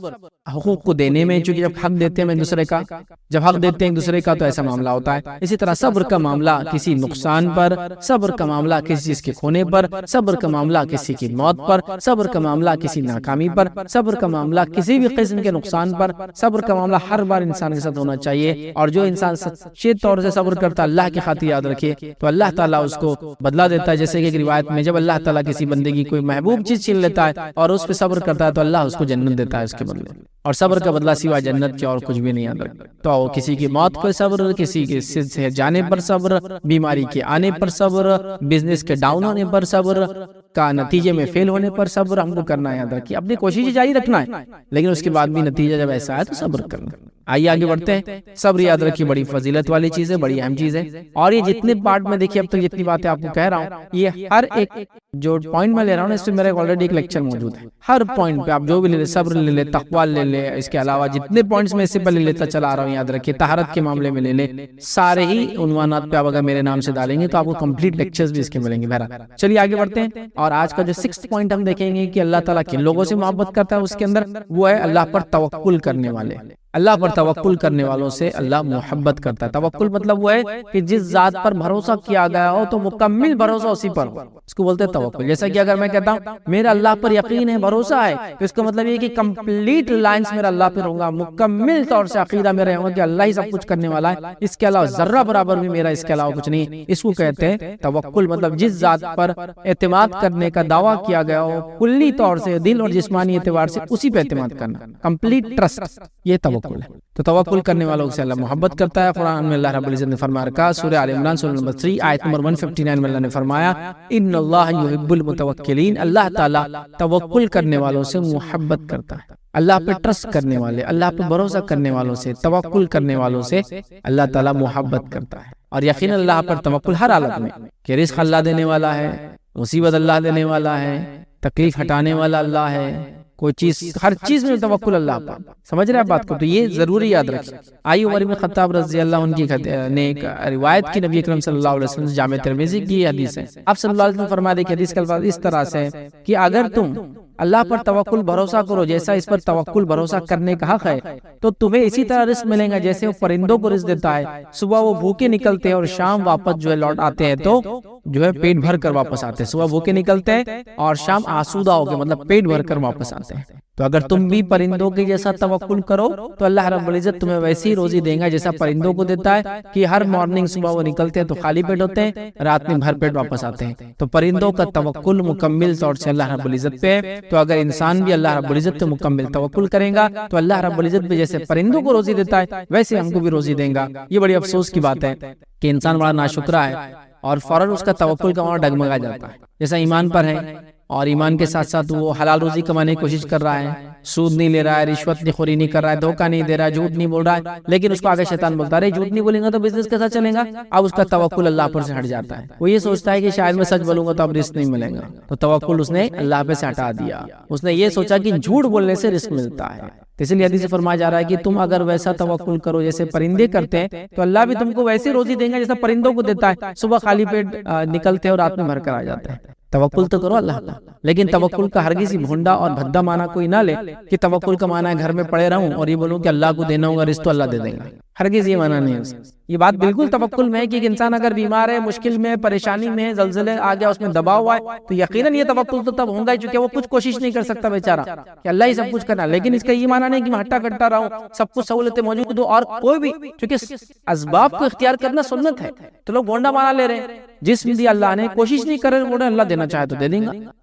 Speaker 1: حقوق کو دینے میں، چونکہ جب حق دیتے ہیں ایک دوسرے کا، جب حق دیتے ہیں ایک دوسرے کا تو ایسا معاملہ ہوتا ہے۔ اسی طرح صبر کا معاملہ کسی نقصان پر، صبر کا معاملہ کسی چیز کے کھونے پر، صبر کا معاملہ کسی کی موت پر، صبر کا معاملہ کسی ناکامی پر، صبر کا معاملہ کسی بھی قسم کے نقصان پر، صبر کا معاملہ ہر بار انسان کے ساتھ ہونا چاہیے۔ اور جو انسان سچے طور سے صبر کرتا ہے، اللہ کی خاطر یاد رکھے، تو اللہ تعالیٰ اس کو بدلہ دیتا ہے۔ جیسے کہ ایک روایت میں جب اللہ تعالیٰ کسی بندے کی کوئی محبوب چیز چھین لیتا ہے اور اس پہ صبر کرتا ہے تو اللہ اس کو جنت دیتا ہے اس کے بدلے، اور صبر کا بدلہ سوا جنت کے اور کچھ بھی نہیں یاد رکھتا۔ تو کسی کی موت پر صبر، کسی کے سے جانے پر صبر، بیماری کے آنے پر صبر، بزنس کے ڈاؤن ہونے پر صبر، کا نتیجے میں فیل ہونے پر صبر ہم کو کرنا ہے۔ یاد رکھیے اپنی کوشش جاری رکھنا ہے، لیکن اس کے بعد بھی نتیجہ جب ایسا ہے تو صبر کرنا۔ آئیے آگے بڑھتے ہیں۔ صبر یاد رکھیے بڑی فضیلت والی چیز ہے، بڑی اہم چیز ہے۔ اور یہ جتنے پارٹ میں دیکھیے اب تک جتنی باتیں آپ کو کہہ رہا ہوں، یہ ہر ایک جو پوائنٹ میں لے رہا ہوں اس میں میرا آلریڈی ایک لیکچر موجود ہے۔ ہر پوائنٹ پہ آپ جو بھی لے لیں، صبر لے لیں، تقوی لے لیں، اس کے علاوہ جتنے پوائنٹس میں اس سے پہلے لیتا چلا رہا ہوں یاد رکھیے، طہارت کے معاملے میں لے لیں، سارے ہی عنوانات پہ آپ اگر میرے نام سے ڈالیں گے تو آپ کو کمپلیٹ لیکچرز بھی اس کے ملیں گے۔ بہرحال چلیے آگے بڑھتے ہیں، اور آج کا جو 6 پوائنٹ ہم دیکھیں گے کہ اللہ تعالیٰ کن لوگوں سے محبت کرتا ہے، اس کے اندر وہ ہے اللہ پر توکل کرنے والے۔ اللہ پر توکل کرنے والوں سے اللہ محبت کرتا ہے۔ توکل مطلب وہ ہے کہ جس ذات پر بھروسہ کیا گیا ہو تو مکمل بھروسہ اسی پر ہو، اس کو بولتے ہیں توکل۔ جیسا کہ اگر میں کہتا ہوں میرا اللہ پر یقین ہے، بھروسہ ہے، تو اس کا مطلب یہ کہ کمپلیٹ ریلائنس میرا اللہ پہ رہوں گا، مکمل طور سے عقیدہ میرا ہوگا کہ اللہ ہی سب کچھ کرنے والا ہے، اس کے علاوہ ذرہ برابر بھی میرا اس کے علاوہ کچھ نہیں۔ اس کو کہتے ہیں توکل، مطلب جس ذات پر اعتماد کرنے کا دعویٰ کیا گیا ہو کلی طور سے، دل اور جسمانی اعتبار سے، اسی پہ اعتماد کرنا، کمپلیٹ ٹرسٹ، یہ توکل ہے۔ تو توکل کرنے والوں سے اللہ محبت کرتا ہے۔ قرآن میں اللہ رب العزت نے فرما رکھا، سورہ آل عمران سورہ نمبر 3 آیت نمبر 159 میں اللہ نے فرمایا ان اللہ یحب المتوکلین، اللہ تعالیٰ توکل کرنے والوں سے محبت کرتا ہے۔ اللہ پہ ٹرسٹ کرنے والے، اللہ پہ بھروسہ کرنے والوں سے، توکل کرنے والوں سے اللہ تعالیٰ محبت کرتا ہے۔ اور یقین اللہ پر توکل ہر حالت میں، کہ رزق اللہ دینے والا ہے، مصیبت اللہ دینے والا ہے، تکلیف ہٹانے والا اللہ ہے، کوئی چیز، ہر چیز میں توکل اللہ پر۔ سمجھ رہے ہیں بات کو؟ تو یہ ضروری یاد رکھیں۔ آئیے عمر بن خطاب رضی اللہ عنہ نے ایک روایت کی نبی اکرم صلی اللہ علیہ وسلم جامع ترمذی کی حدیث ہے۔ آپ صلی اللہ علیہ وسلم فرمایا، دیکھیں حدیث کا الفاظ اس طرح سے کہ اگر تم اللہ پر توکل بھروسہ کرو جیسا اس پر توکل بھروسہ کرنے کا حق ہے، تو تمہیں اسی طرح رزق ملے گا جیسے وہ پرندوں کو رزق دیتا ہے۔ صبح وہ بھوکے نکلتے ہیں اور شام واپس جو ہے لوٹ آتے ہیں تو جو ہے پیٹ بھر کر واپس آتے ہیں۔ صبح بھوکے نکلتے ہیں اور شام آسودہ ہو کے، مطلب پیٹ بھر کر واپس آتے ہیں۔ تو اگر تم بھی پرندوں کے جیسا توکل کرو تو اللہ رب العزت تمہیں ویسی روزی دے گا جیسا پرندوں کو دیتا ہے، کہ ہر مارننگ صبح وہ نکلتے ہیں تو خالی پیٹ ہوتے ہیں، رات میں بھر پیٹ واپس آتے ہیں۔ تو پرندوں کا توکل مکمل طور سے اللہ رب العزت پہ ہے۔ تو اگر انسان بھی اللہ رب العزت پہ مکمل توکل کرے گا تو اللہ رب العزت بھی جیسے پرندوں کو روزی دیتا ہے ویسے ہم کو بھی روزی دے گا۔ یہ بڑی افسوس کی بات ہے کہ انسان بڑا ناشکرا ہے اور فوراً اس کا توکل کا وہاں ڈگمگا جاتا ہے، جیسا ایمان پر ہے اور ایمان کے ساتھ ساتھ وہ حلال روزی کمانے کی کوشش کر رہا ہے، سود نہیں لے رہا ہے، رشوت نہیں خوری نہیں کر رہا ہے، دھوکہ نہیں دے رہا ہے، جھوٹ نہیں بول رہا ہے، لیکن اس کو آگے شیطان بولتا ہے جھوٹ نہیں بولیں گا تو بزنس کیسا چلے گا؟ اب اس کا توکل اللہ پر سے ہٹ جاتا ہے۔ وہ یہ سوچتا ہے کہ شاید میں سچ بولوں گا تو اب رزق نہیں ملے گا، تو توکل اس نے اللہ پہ سے ہٹا دیا۔ اس نے یہ سوچا کہ جھوٹ بولنے سے رزق ملتا ہے۔ اس لیے حدیث سے فرمایا جا رہا ہے کہ تم اگر ویسا توکل کرو جیسے پرندے کرتے ہیں تو اللہ بھی تم کو ویسی روزی دے گا جیسا پرندوں کو دیتا ہے، صبح خالی پیٹ نکلتے ہیں اور رات میں بھر کر آ جاتے ہیں۔ توکل تو کرو اللہ کا، لیکن توکل کا ہرگز ہی بھونڈا اور بھدا معنی کوئی نہ لے کہ توکل کا معنی ہے گھر میں پڑے رہوں اور یہ بولوں کہ اللہ کو دینا ہوگا رزق تو اللہ دے دیں گا، ہرگز یہ معنی نہیں ہے۔ یہ بات بالکل توکل میں ہے کہ ایک انسان اگر بیمار ہے، مشکل میں، پریشانی میں، زلزلے آ گیا، اس میں دباؤ ہوا ہے، تو یقیناً یہ توکل تو تب ہوگا چونکہ وہ کچھ کوشش نہیں کر سکتا بیچارہ کہ اللہ ہی سب کچھ کرنا، لیکن اس کا یہ معنی نہیں کہ میں ہٹا کٹا رہا ہوں، سب کچھ سہولتیں موجود ہو اور کوئی بھی، چونکہ اسباب کو اختیار کرنا سنت ہے، تو لوگ بھونڈا معنی لے رہے ہیں۔ جس بھی اللہ نے کوشش نہیں کر رہے، اللہ دینا چاہے تو دے دیں گا،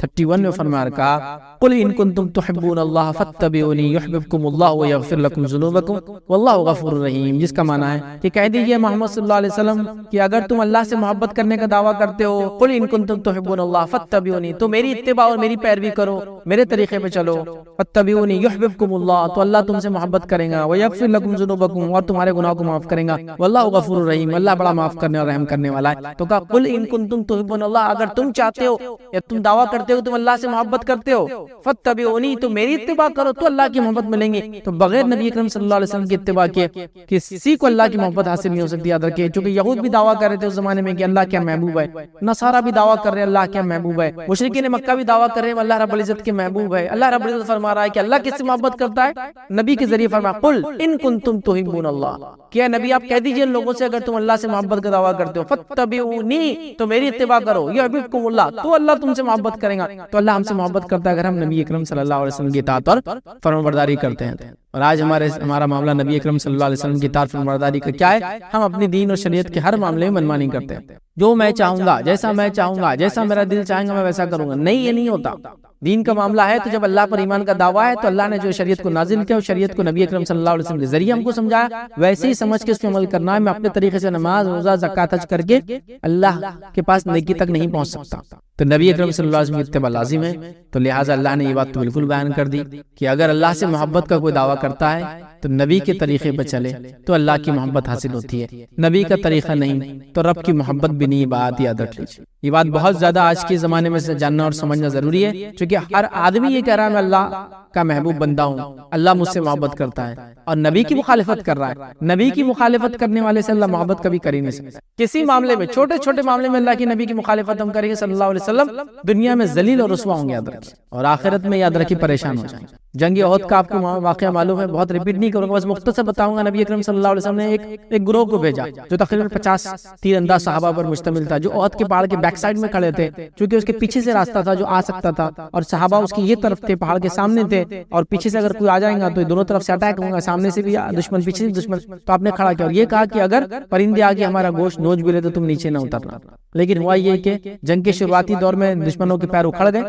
Speaker 1: 31 میں فرما رکھا قل ان کنتم تحبون اللہ فاتبعونی یحببکم اللہ ویغفر لکم ذنوبکم واللہ غفور رحیم، جس کا معنی ہے کہ کہہ دیجئے محمد صلی اللہ علیہ وسلم کہ اگر تم اللہ سے محبت کرنے کا دعویٰ کرتے ہو، قل ان کنتم تحبون اللہ فاتبعونی، تو میری اتباع اور میری پیروی کرو، میرے طریقے پہ چلو، فاتبعونی یحببکم اللہ، تو اللہ تم سے محبت کرے گا، ویغفر لکم ذنوبکم، اور تمہارے گناہوں کو معاف کرے گا، واللہ غفور رحیم، اللہ بڑا معاف کرنے اور رحم کرنے والا ہے۔ تو کہا قل ان کنتم تحبون اللہ، اگر تم چاہتے ہو یا تم دعویٰ کرتے ہو تم اللہ سے محبت کرتے ہو، فاتبعونی، تو میری اتباع کرو تو اللہ کی محبت ملیں گے۔ تو بغیر نبی اکرم صلی اللہ علیہ وسلم کی اتباع کے کسی کو اللہ کی محبت حاصل نہیں ہو سکتی، یاد رکھیں، چونکہ یہود بھی دعویٰ کر رہے تھے اس زمانے میں کہ اللہ کیا محبوب ہے، نصارہ بھی دعویٰ کر رہے ہیں اللہ کیا محبوب ہے، مشرکین مکہ بھی دعویٰ کر رہے ہیں اللہ رب العزت کے محبوب ہے۔ اللہ رب العزت فرما رہا ہے کہ اللہ کس سے محبت کرتا ہے؟ نبی کے ذریعے فرمایا قل ان کنتم تحبون اللہ، کیا نبی آپ کہہ دیجئے ان لوگوں سے اگر تم اللہ سے محبت کا دعویٰ کرتے ہو، فاتبعونی، تو میری اتباع کرو، یحببکم اللہ، تو اللہ تم سے محبت کرے گا۔ تو اللہ ہم سے محبت کرتا ہے اگر ہم نبی اکرم صلی اللہ علیہ وسلم کی اطاعت اور فرمانبرداری کرتے ہیں۔ اور آج ہمارا معاملہ نبی اکرم صلی اللہ علیہ وسلم کی اطاعت فرمانبرداری کا کیا ہے؟ ہم اپنی دین اور شریعت کے ہر معاملے میں منمانی کرتے ہیں، جو میں چاہوں گا، جیسا میں چاہوں گا، جیسا میرا دل چاہے گا میں ویسا کروں گا۔ نہیں، یہ نہیں ہوتا۔ دین کا معاملہ ہے تو جب اللہ پر ایمان کا دعویٰ ہے تو اللہ نے جو شریعت کو نازل کیا، شریعت کو نبی اکرم صلی اللہ علیہ وسلم کے ذریعے ہم کو سمجھایا، ویسے ہی سمجھ کے اس پہ عمل کرنا ہے۔ میں اپنے طریقے سے نماز، روزہ، زکوٰۃ، حج کر کے اللہ کے پاس نیکی تک نہیں پہنچ سکتا، تو نبی اکرم صلی اللہ علیہ وسلم کی اتباع لازم ہے۔ تو لہٰذا اللہ نے یہ بات تو بالکل بیان کر دی کہ اگر اللہ سے محبت کا کوئی دعویٰ کرتا ہے تو نبی کے طریقے پہ چلے تو اللہ کی محبت حاصل ہوتی ہے، نبی کا طریقہ نہیں تو رب کی محبت بھی نہیں۔ بات یاد رکھ لیجیے، یہ بات بہت زیادہ آج کے زمانے میں سے جاننا اور سمجھنا ضروری ہے، کیونکہ ہر آدمی یہ کہہ رہا ہے میں اللہ کا محبوب بندہ ہوں، اللہ مجھ سے محبت کرتا ہے، اور نبی کی مخالفت کر رہا ہے۔ نبی کی مخالفت کرنے والے سے اللہ محبت کبھی کر ہی نہیں سکتا۔ کسی معاملے میں، چھوٹے چھوٹے معاملے میں اللہ کی نبی کی مخالفت ہم کریں گے صلی اللہ علیہ وسلم، دنیا میں ذلیل اور رسوا ہوں گے، یاد رکھیں، اور آخرت میں یاد رکھیں پریشان ہو جائیں گے۔ جنگ احد کا آپ کو واقعہ معلوم ہے، بہت ریپیٹ نہیں کروں گا، بس مختصر بتاؤں گا۔ نبی اکرم صلی اللہ علیہ وسلم نے ایک گروہ کو بھیجا جو تقریباً 50 تیر انداز صحابہ پر مشتمل تھا، جو احد کے پہاڑ کے بیک سائڈ میں کھڑے تھے، چونکہ اس کے پیچھے سے راستہ تھا جو آ سکتا تھا، اور صحابہ اس کی یہ طرف تھے، پہاڑ کے سامنے تھے، اور پیچھے سے اگر کوئی آ جائے گا تو دونوں طرف سے اٹیک ہوگا، سامنے سے بھی دشمن، پیچھے سے دشمن۔ تو آپ نے کھڑا کیا اور یہ کہا کہ اگر پرندے آگے ہمارا گوشت نوچ بھی لے تو تم نیچے نہ اترنا۔ لیکن ہوا یہ کہ جنگ کے شروعاتی دور میں دشمنوں کے پیر اکھڑ گئے،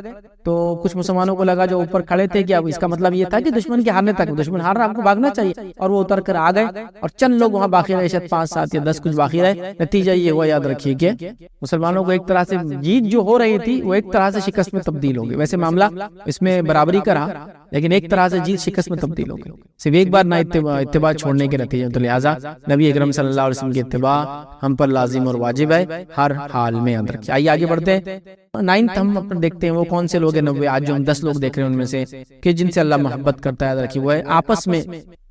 Speaker 1: تو کچھ مسلمانوں کو لگا جو اوپر کھڑے تھے کہ اب اس کا مطلب یہ تھا کہ دشمن کے ہارنے تک، دشمن ہار رہا، آپ کو بھاگنا چاہیے، اور وہ اتر کر آ گئے، اور چند لوگ وہاں باقی رہے، شاید 5 7 یا 10 کچھ باقی رہے۔ نتیجہ یہ ہوا، یاد رکھیے، کہ مسلمانوں کو ایک طرح سے جیت جو ہو رہی تھی وہ ایک طرح سے شکست میں تبدیل ہو گئی۔ ویسے معاملہ اس میں برابری کا رہا، لیکن ایک طرح سے جیت شکست میں تبدیل ہو گئی، صرف ایک بار نہ اتباع چھوڑنے کے نتیجے میں۔ تو لہٰذا نبی اکرم صلی اللہ علیہ وسلم کی اتباع ہم پر لازم اور واجب ہے ہر حال میں، یاد رکھیے۔ آئیے آگے بڑھتے ہیں۔ 9 ہم اپنے دیکھتے ہیں وہ کون سے لوگ ہیں 90 آج جو ہم 10 لوگ دیکھ رہے ہیں ان میں سے کہ جن سے اللہ محبت کرتا ہے، یاد رکھیے، وہ ہے آپس میں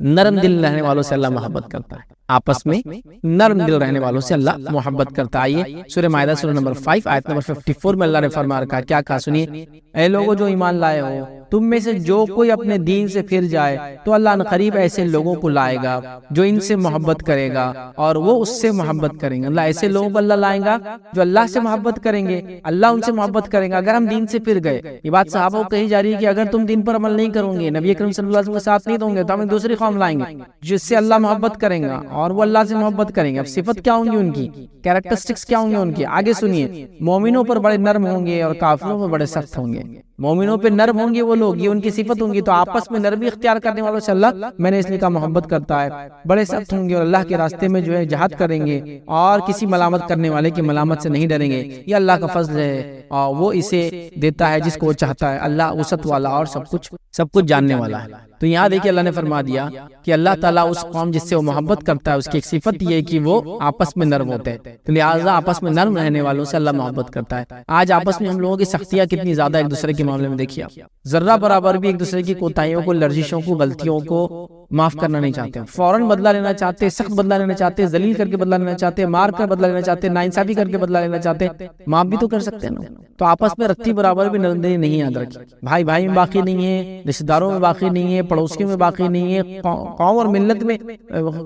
Speaker 1: نرم دل رہنے والوں سے اللہ محبت کرتا ہے، آپس میں نرم دل رہنے والوں سے اللہ محبت کرتا ہے۔ آئیے سورہ مائدہ سورہ نمبر 5 آیت نمبر 54 میں اللہ نے فرما رکھا، کیا کہا سنیے، اے لوگوں جو ایمان لائے ہو، تم میں سے جو کوئی اپنے دین سے پھر جائے تو اللہ عنقریب قریب ایسے لوگوں کو لائے گا جو ان سے محبت کرے گا اور وہ اس سے محبت کریں گے۔ اللہ ایسے لوگوں کو اللہ لائے گا جو اللہ سے محبت کریں گے، اللہ ان سے محبت کریں گا اگر ہم دین سے پھر گئے۔ یہ بات صحابہ کو کہی جا رہی ہے کہ اگر تم دین پر عمل نہیں کرو گے، نبی اکرم صلی اللہ علیہ وسلم کے ساتھ نہیں دو گے، تو ہم دوسری قوم لائیں گے جس سے اللہ محبت کریں گا اور وہ اللہ سے محبت کریں گے۔ اب صفت کیا ہوں گی ان کی، کیریکٹرسٹکس کیا ہوں گے ان کی، آگے سنیے، مومنوں پر بڑے نرم ہوں گے اور کافروں پر بڑے سخت ہوں گے۔ مومنوں پہ نرم ہوں گے وہ لوگ، یہ ان کی صفت ہوں گی، تو آپس میں نرمی اختیار کرنے والوں سے اللہ میں نے اس لیے کہا محبت کرتا ہے۔ بڑے سخت ہوں گے اور اللہ کے راستے میں جو ہے جہاد کریں گے اور کسی ملامت کرنے والے کی ملامت سے نہیں ڈریں گے۔ یہ اللہ کا فضل ہے اور وہ اسے دیتا ہے جس کو وہ چاہتا ہے۔ اللہ وسعت والا اور سب کچھ جاننے والا ہے۔ تو یہاں دیکھیں اللہ نے فرما دیا کہ اللہ تعالیٰ اس قوم جس سے وہ محبت کرتا ہے اس کی ایک صفت یہ ہے کہ وہ آپس میں نرم ہوتے ہیں، تو لہٰذا آپس میں نرم رہنے والوں سے اللہ محبت کرتا ہے۔ آج آپس میں ہم لوگوں کی سختیاں کتنی زیادہ ایک دوسرے کے معاملے میں دیکھیے، ذرہ برابر بھی ایک دوسرے کی کوتاہیوں کو، لرزشوں کو، غلطیوں کو معاف کرنا نہیں چاہتے، فوراً بدلہ لینا چاہتے، سخت بدلہ لینا چاہتے، ذلیل کر کے بدلہ لینا چاہتے، مار کر بدلہ لینا چاہتے، ناانصافی کر کے بدلہ لینا چاہتے، معاف بھی تو کر سکتے ہیں نا۔ تو آپس میں رتی برابر بھی نرمی نہیں یاد رکھی، بھائی بھائی میں باقی نہیں ہے، رشتہ داروں میں باقی نہیں ہے، پڑوسیوں میں باقی نہیں ہے، قوم اور ملت میں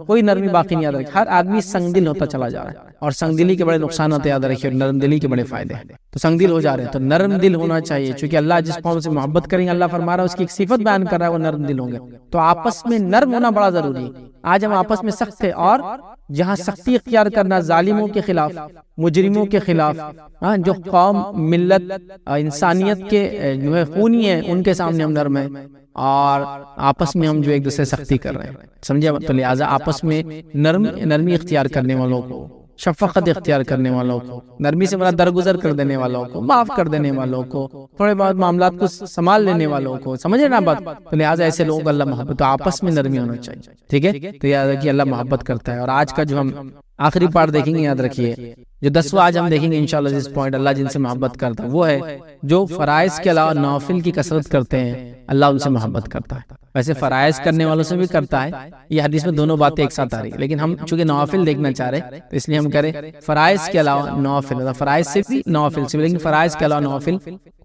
Speaker 1: کوئی نرمی باقی نہیں یاد رکھی۔ ہر آدمی سنگ دل ہوتا چلا جا رہا ہے اور سنگ دلی کے بڑے نقصانات یاد رکھیے اور نرم دلی کے بڑے فائدے ہیں۔ تو سنگ دل ہو جا رہے ہیں تو نرم دل ہونا چاہیے، چونکہ اللہ جس قوم سے محبت کریں گے اللہ فرما رہا ہے اس کی ایک صفت بیان کر رہا ہے وہ نرم دل ہوں گے۔ تو آپس میں نرم ہونا بڑا ضروری ہے۔ آج ہم آپس میں سخت ہیں، اور جہاں سختی اختیار کرنا ظالموں کے خلاف، مجرموں کے خلاف، جو قوم، ملت، انسانیت کے جو ہے خونی ہیں، ان کے سامنے ہم نرم ہیں، اور آپس میں ہم جو ایک دوسرے سختی کر رہے ہیں، سمجھے؟ تو لہٰذا آپس میں نرمی اختیار کرنے والوں کو، شفقت اختیار کرنے والوں کو، نرمی سے مراد درگزر کر دینے والوں کو، معاف کر دینے والوں کو، تھوڑے بہت معاملات کو سنبھال لینے والوں کو، سمجھے نا بات؟ تو لہٰذا ایسے لوگوں کو اللہ محبت، تو آپس میں نرمی ہونا چاہیے، ٹھیک ہے؟ تو یاد رکھیے اللہ محبت کرتا ہے۔ اور آج کا جو ہم آخری پارٹ دیکھیں گے، یاد رکھیے جو 10واں آج ہم دیکھیں گے انشاءاللہ جس پوائنٹ اللہ جن سے محبت کرتا ہے وہ ہے جو فرائض کے علاوہ نوافل کی کثرت کرتے ہیں، اللہ ان سے محبت کرتا ہے۔ ویسے فرائض کرنے والوں سے بھی کرتا ہے، یہ حدیث میں دونوں باتیں ایک ساتھ آ رہی ہیں، لیکن ہم چونکہ نوافل دیکھنا چاہ رہے ہیں تو اس لیے ہم کریں فرائض کے علاوہ نوافل، فرائض سے بھی نوافل سے بھی، لیکن فرائض کے علاوہ نوافل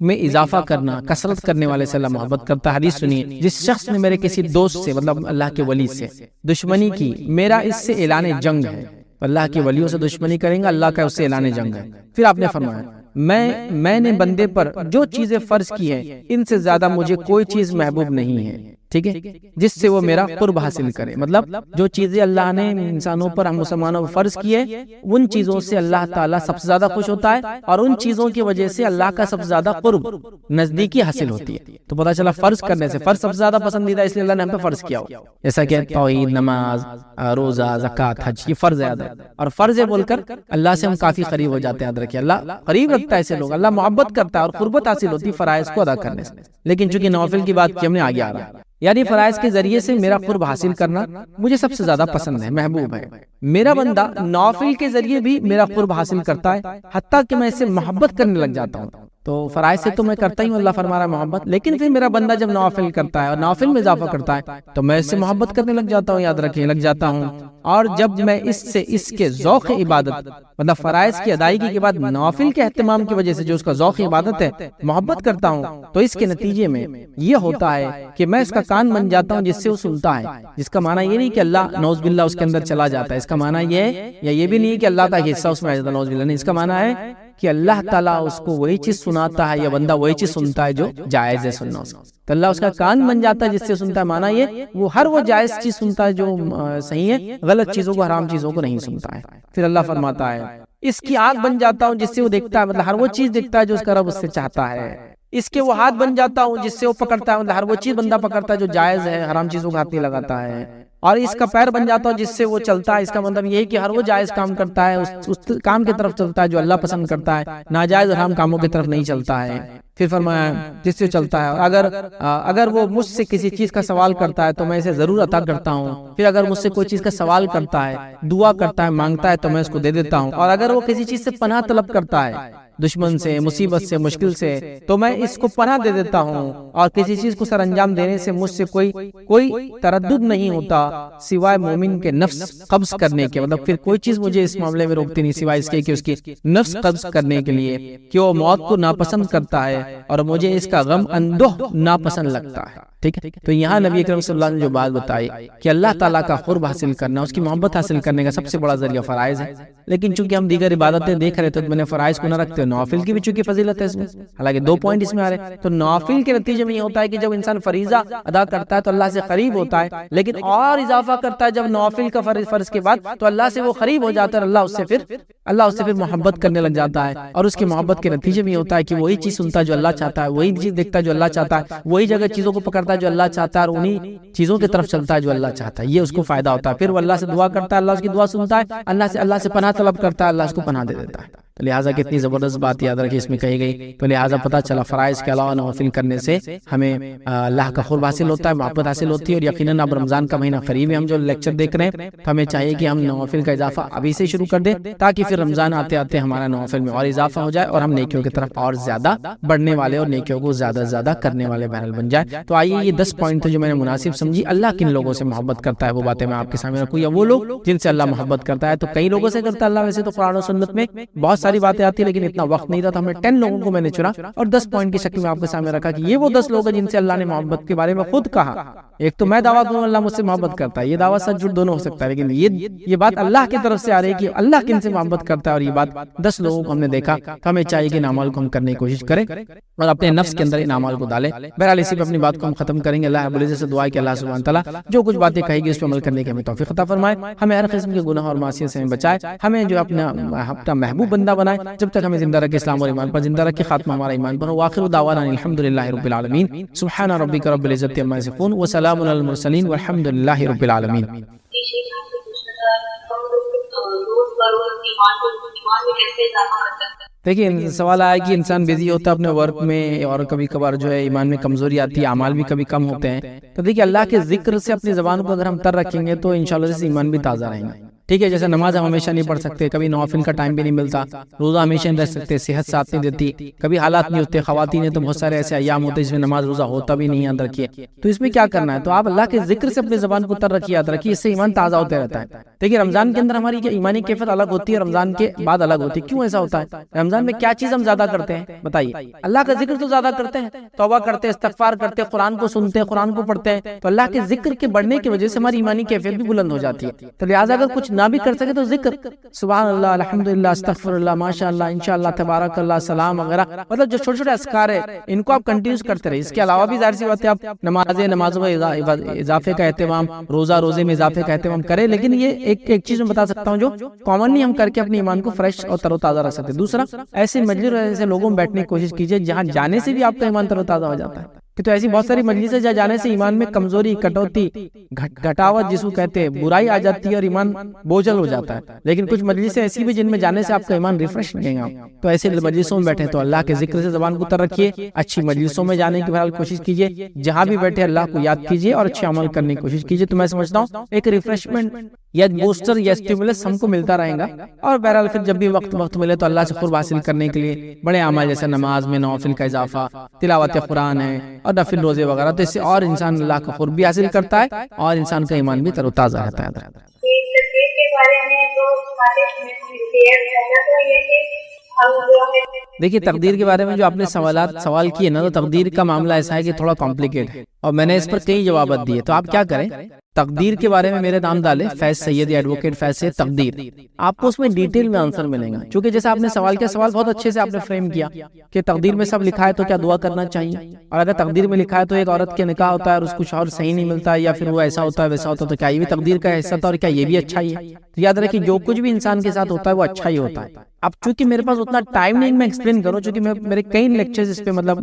Speaker 1: میں اضافہ کرنا، کثرت کرنے والے سے اللہ محبت کرتا ہے۔ حدیث سنیے، جس شخص نے میرے کسی دوست سے، مطلب اللہ کے ولی سے دشمنی کی، میرا اس سے اعلان جنگ ہے۔ اللہ کے ولیوں سے دشمنی کریں گا، اللہ کا اس سے اعلان جنگ ہے۔ پھر آپ نے فرمایا میں نے بندے پر جو چیزیں فرض کی ہیں ان سے زیادہ مجھے کوئی چیز محبوب نہیں ہے، ٹھیک ہے، جس سے وہ میرا قرب حاصل کرے۔ مطلب جو چیزیں اللہ نے انسانوں پر، ہم مسلمانوں پر فرض کی ہے، ان چیزوں سے اللہ تعالیٰ سب سے زیادہ خوش ہوتا ہے، اور ان چیزوں کی وجہ سے اللہ کا سب سے زیادہ قرب، نزدیکی حاصل ہوتی ہے۔ تو پتہ چلا فرض کرنے سے، فرض سب سے زیادہ پسندیدہ اس لیے اللہ نے ہم پہ فرض کیا ہو، جیسا کہ توحید، نماز، روزہ، زکوٰۃ، حج، یہ فرض ہے، اور فرض ہے بول کر اللہ سے ہم کافی قریب ہو جاتے ہیں۔ یاد رکھیے اللہ قریب رکھتا ہے ایسے لوگ، اللہ محبت کرتا ہے اور قربت حاصل ہوتی ہے فرائض کو ادا کرنے سے۔ لیکن چونکہ نوافل کی بات کی ہم نے، آگے آ رہا ہے، یعنی فرائض کے ذریعے سے میرا قرب حاصل کرنا مجھے سب سے زیادہ پسند ہے، محبوب ہے۔ میرا بندہ نوافل کے ذریعے بھی میرا قرب حاصل کرتا ہے، حتیٰ کہ میں اسے محبت کرنے لگ جاتا ہوں۔ تو فرائض سے تو میں کرتا ہی ہوں، اللہ فرما رہا ہے محبت، لیکن پھر میرا بندہ جب نوافل کرتا ہے اور نوافل میں اضافہ کرتا ہے تو میں اس سے محبت کرنے لگ جاتا ہوں، یاد رکھیں، لگ جاتا ہوں۔ اور جب میں اس سے اس کے ذوق عبادت، مطلب فرائض کی ادائیگی کے بعد نوافل کے اہتمام کی وجہ سے جو اس کا ذوق عبادت ہے، محبت کرتا ہوں، تو اس کے نتیجے میں یہ ہوتا ہے کہ میں اس کا کان بن جاتا ہوں جس سے وہ سنتا ہے۔ جس کا معنی یہ نہیں کہ اللہ نعوذ باللہ اس کے اندر چلا جاتا ہے، اس کا معنی یہ ہے، یا یہ بھی نہیں کہ اللہ کا حصہ اس میں آ جاتا ہے، نعوذ باللہ نہیں، اس کا معنی ہے کہ اللہ تعالیٰ اس کو وہی چیز سناتا ہے، یا بندہ وہی چیز سنتا ہے جو جائز ہے سننا اس کو، تو اللہ اس کا کان بن جاتا ہے جس سے سنتا ہے۔ معنی یہ وہ ہر وہ جائز چیز سنتا ہے جو صحیح ہے، غلط چیزوں کو، حرام چیزوں کو نہیں سنتا ہے۔ پھر اللہ فرماتا ہے اس کی آنکھ بن جاتا ہوں جس سے وہ دیکھتا ہے، مطلب ہر وہ چیز دیکھتا ہے جو اس کا رب اس سے چاہتا ہے۔ اس کے وہ ہاتھ بن جاتا ہوں جس سے وہ پکڑتا ہے، مطلب ہر وہ چیز بندہ پکڑتا ہے جو جائز ہے، حرام چیزوں کو ہاتھ نہیں لگاتا ہے۔ اور اس کا پیر بن جاتا ہوں جس سے وہ چلتا ہے، اس کا مطلب یہ ہے کہ ہر وہ جائز کام کرتا ہے، اس کام کی طرف چلتا ہے جو اللہ پسند کرتا ہے، ناجائز حرام کاموں کی طرف نہیں چلتا ہے۔ پھر فرمایا جس سے چلتا ہے، اور اگر وہ مجھ سے کسی چیز کا سوال کرتا ہے تو میں اسے ضرور عطا کرتا ہوں۔ پھر اگر مجھ سے کوئی چیز کا سوال کرتا ہے، دعا کرتا ہے، مانگتا ہے تو میں اس کو دے دیتا ہوں۔ اور اگر وہ کسی چیز سے پناہ طلب کرتا ہے، دشمن سے، مصیبت سے، مشکل سے، تو میں اس کو پناہ دے دیتا ہوں۔ اور کسی چیز کو سر انجام دینے سے مجھ سے کوئی تردد نہیں ہوتا سوائے مومن کے نفس قبض کرنے کے، مطلب پھر کوئی چیز مجھے اس معاملے میں روکتی نہیں سوائے اس کے کہ اس کی نفس قبض کرنے کے لیے، کہ وہ موت کو ناپسند کرتا ہے اور مجھے اس کا غم اندوہ ناپسند لگتا ہے، ٹھیک ہے۔ تو یہاں نبی اکرم صلی اللہ علیہ وسلم نے جو بات بتائی کہ اللہ تعالیٰ کا قرب حاصل کرنا، اس کی محبت حاصل کرنے کا سب سے بڑا ذریعہ فرائض ہے۔ لیکن چونکہ ہم دیگر عبادتیں دیکھ رہے تو میں نے فرائض کو نہ رکھتے، نوافل کی بھی چونکہ فضیلت ہے اس میں، حالانکہ 2 پوائنٹ اس میں آ رہے ہیں۔ تو نوافل کے نتیجے میں یہ ہوتا ہے کہ جب انسان فریضہ ادا کرتا ہے تو اللہ سے قریب ہوتا ہے، لیکن اور اضافہ کرتا ہے جب نوافل کا فرض کے بعد تو اللہ سے وہ قریب ہو جاتا ہے، اللہ اس سے پھر محبت کرنے لگ جاتا ہے۔ اور اس کی محبت کے نتیجے میں یہ ہوتا ہے کہ وہی چیز سنتا ہے جو اللہ چاہتا ہے، وہی چیز دیکھتا ہے جو اللہ چاہتا ہے، وہی جگہ چیزوں کو پکڑتا ہے جو اللہ چاہتا ہے، اور انہی چیزوں کی طرف چلتا ہے جو اللہ چاہتا ہے، یہ اس کو فائدہ ہوتا ہے۔ پھر وہ اللہ سے دعا کرتا ہے، اللہ اس کی دعا سنتا ہے، اللہ سے پناہ طلب کرتا ہے، اللہ اس کو پناہ دے دیتا ہے۔ تو لہٰذا کتنی زبردست بات یاد رکھیں اس میں کہی گئی۔ تو لہٰذا پتہ چلا فرائض کے علاوہ نوافل کرنے سے ہمیں اللہ کا قرب حاصل ہوتا ہے، محبت حاصل ہوتی ہے، اور یقیناً اب رمضان کا مہینہ قریب ہے، ہم جو لیکچر دیکھ رہے ہیں تو ہمیں چاہیے کہ ہم نوافل کا اضافہ ابھی سے شروع کر دیں تاکہ پھر رمضان آتے آتے ہمارا نوافل میں اور اضافہ ہو جائے اور ہم نیکیوں کی طرف اور زیادہ بڑھنے والے اور نیکیوں کو زیادہ سے زیادہ کرنے والے بہرحال بن جائے۔ تو آئیے یہ 10 پوائنٹ جو میں نے مناسب سمجھی، اللہ کن لوگوں سے محبت کرتا ہے وہ باتیں میں آپ کے سامنے رکھوں، یا وہ لوگ جن سے اللہ محبت کرتا ہے۔ تو کئی لوگوں سے کرتا ہے اللہ، ویسے تو قرآن و سنت میں بہت ساری باتیں آتی لیکن اتنا وقت نہیں تھا، تو ہمیں 10 لوگوں کو میں نے چنا اور 10 پوائنٹ کی شکل میں آپ کے سامنے رکھا کہ یہ وہ 10 لوگ ہیں جن سے اللہ نے محبت کے بارے میں خود کہا. ایک تو میں دعویٰ کروں اللہ مجھ سے محبت کرتا ہے، یہ دعویٰ سچ جھوٹ دونوں ہو سکتا ہے، لیکن یہ بات اللہ کی طرف سے آ رہی ہے کہ اللہ کن سے محبت کرتا ہے، اور یہ بات 10 لوگوں کو ہم نے دیکھا. تو ہمیں چاہیے کہ ان اعمال کو ہم کرنے کی کوشش کریں اور اپنے نفس کے اندر ان اعمال کو ڈالیں. بہرحال اسی پہ اپنی بات کو ہم ختم کریں گے. اللہ رب العزت سے دعا ہے کہ اللہ سبحانہ تعالیٰ جو کچھ باتیں کہے گی اس پہ عمل کرنے کی ہمیں توفیق عطا فرمائے، ہمیں ہر قسم کے گناہ اور معصیت سے ہمیں بچائے، ہمیں جو اپنا محبوب بندہ بنائے. جب تک ہمیں زندہ رکھے اسلام اور ایمان پر زندہ رکھے، خاتمہ ہمارا ایمان پر ہو. وآخر دعوانا الحمدللہ رب العالمین. سبحان ربک رب العزت عما یصفون وسلام علی المرسلین والحمدللہ رب العالمین. دیکھیے سوال آیا کہ انسان بزی ہوتا ہے اپنے ورک میں اور کبھی کبھار جو ہے ایمان میں کمزوری آتی ہے، اعمال بھی کبھی کم ہوتے ہیں. تو دیکھیے اللہ کے ذکر سے اپنی زبان کو اگر ہم تر رکھیں گے تو انشاءاللہ سے ایمان بھی تازہ رہیں گے. ٹھیک ہے، جیسے نماز ہم ہمیشہ نہیں پڑھ سکتے، کبھی نوافل کا ٹائم بھی نہیں ملتا، روزہ ہمیشہ نہیں رہ سکتے، صحت ساتھ نہیں دیتی، کبھی حالات نہیں ہوتے، خواتین تو بہت سارے ایسے ایام ہوتے ہیں جس میں نماز روزہ ہوتا بھی نہیں. یاد رکھیے تو اس میں کیا کرنا ہے، تو آپ اللہ کے ذکر سے اپنی زبان کو تر رکھیے، یاد رکھیے، اس سے ایمان تازہ ہوتے رہتا ہے. دیکھیے رمضان کے اندر ہماری ایمانی کیفیت الگ ہوتی ہے، رمضان کے بعد الگ ہوتی ہے. کیوں ایسا ہوتا ہے؟ رمضان میں کیا چیز ہم زیادہ کرتے ہیں بتائیے؟ اللہ کا ذکر تو زیادہ کرتے ہیں، توبہ کرتے ہیں، استغفار کرتے ہیں، قرآن کو سنتے ہیں، قرآن کو پڑھتے ہیں. تو اللہ کے ذکر کے بڑھنے کی وجہ سے ہماری ایمانی کیفیت بھی بلند ہو جاتی ہے. تو لہٰذا اگر کچھ نہ بھی کر سکے تو ذکر، سبحان اللہ، الحمدللہ، استغفر اللہ، ماشاء اللہ، انشاءاللہ، تبارک اللہ، سلام وغیرہ، مطلب جو چھوٹے چھوٹے اذکار ہے ان کو آپ کنٹینیوس کرتے رہے. اس کے علاوہ بھی ظاہر سی بات ہے آپ نمازوں میں اضافے کا اہتمام، روزے میں اضافے کا اہتمام کریں. لیکن یہ ایک چیز میں بتا سکتا ہوں جو کامنلی ہم کر کے اپنے ایمان کو فریش اور تر و تازہ رکھ سکتے ہیں. دوسرا، ایسے مجلس ایسے لوگوں میں بیٹھنے کی کوشش کیجیے جہاں جانے سے بھی آپ کا ایمان تر و تازہ ہو جاتا ہے. کہ تو ایسی بہت ساری مجلس ہے جہاں جانے سے ایمان میں کمزوری، کٹوتی، گھٹاوٹ جس کو کہتے ہیں، برائی آ جاتی ہے اور ایمان بوجھل ہو جاتا ہے. لیکن کچھ مجلسیں ایسی بھی جن میں جانے سے آپ کا ایمان ریفریش ملے گا. تو ایسے مجلسوں میں بیٹھے تو اللہ کے ذکر سے زبان کو تر رکھیے، اچھی مجلسوں میں جانے کی بہرحال کوشش کیجیے، جہاں بھی بیٹھے اللہ کو یاد کیجیے اور اچھے عمل کرنے کی کوشش کیجیے. تو میں سمجھتا ہوں ایک ریفریشمنٹ یا بوسٹر یا اسٹیمولس ہم کو ملتا رہے گا. اور بہرحال پھر جب بھی وقت ملے تو اللہ سے قرب حاصل کرنے کے لیے بڑے اعمال جیسے نماز میں نوافل کا اضافہ، تلاوت قرآن ہے اور نفل روزے وغیرہ، تو اس سے اور انسان اللہ کا قرب بھی حاصل کرتا ہے اور انسان کا ایمان بھی تر و تازہ رہتا ہے. دیکھیے تقدیر کے بارے میں جو آپ نے سوال کیے نا، تو تقدیر کا معاملہ ایسا ہے کہ تھوڑا کمپلیکیٹ ہے اور میں نے اس پر کئی جوابات دیے. تو آپ کیا کریں، تقدیر کے بارے میں میرے نام ڈالے، فیض سید، ایڈوکیٹ فیض سید تقدیر. آپ کو اس میں ڈیٹیل میں آنسر ملیں گا. چونکہ جیسے آپ نے سوال کیا، سوال بہت اچھے سے آپ نے فریم کیا کہ تقدیر میں سب لکھا ہے تو کیا دعا کرنا چاہیے، اور اگر تقدیر میں لکھا ہے تو ایک عورت کے نکاح ہوتا ہے اور اس کو شوہر صحیح نہیں ملتا ہے یا پھر وہ ایسا ہوتا ہے ویسا ہوتا ہے، تو کیا یہ بھی تقدیر کا حصہ تھا اور کیا یہ بھی اچھا ہی ہے؟ تو یاد رکھیے جو کچھ بھی انسان کے ساتھ ہوتا ہے وہ اچھا ہی ہوتا ہے. اب چونکہ میرے پاس اتنا ٹائم نہیں میں ایکسپلین کروں، چونکہ میرے کئی لیکچرز اس پہ مطلب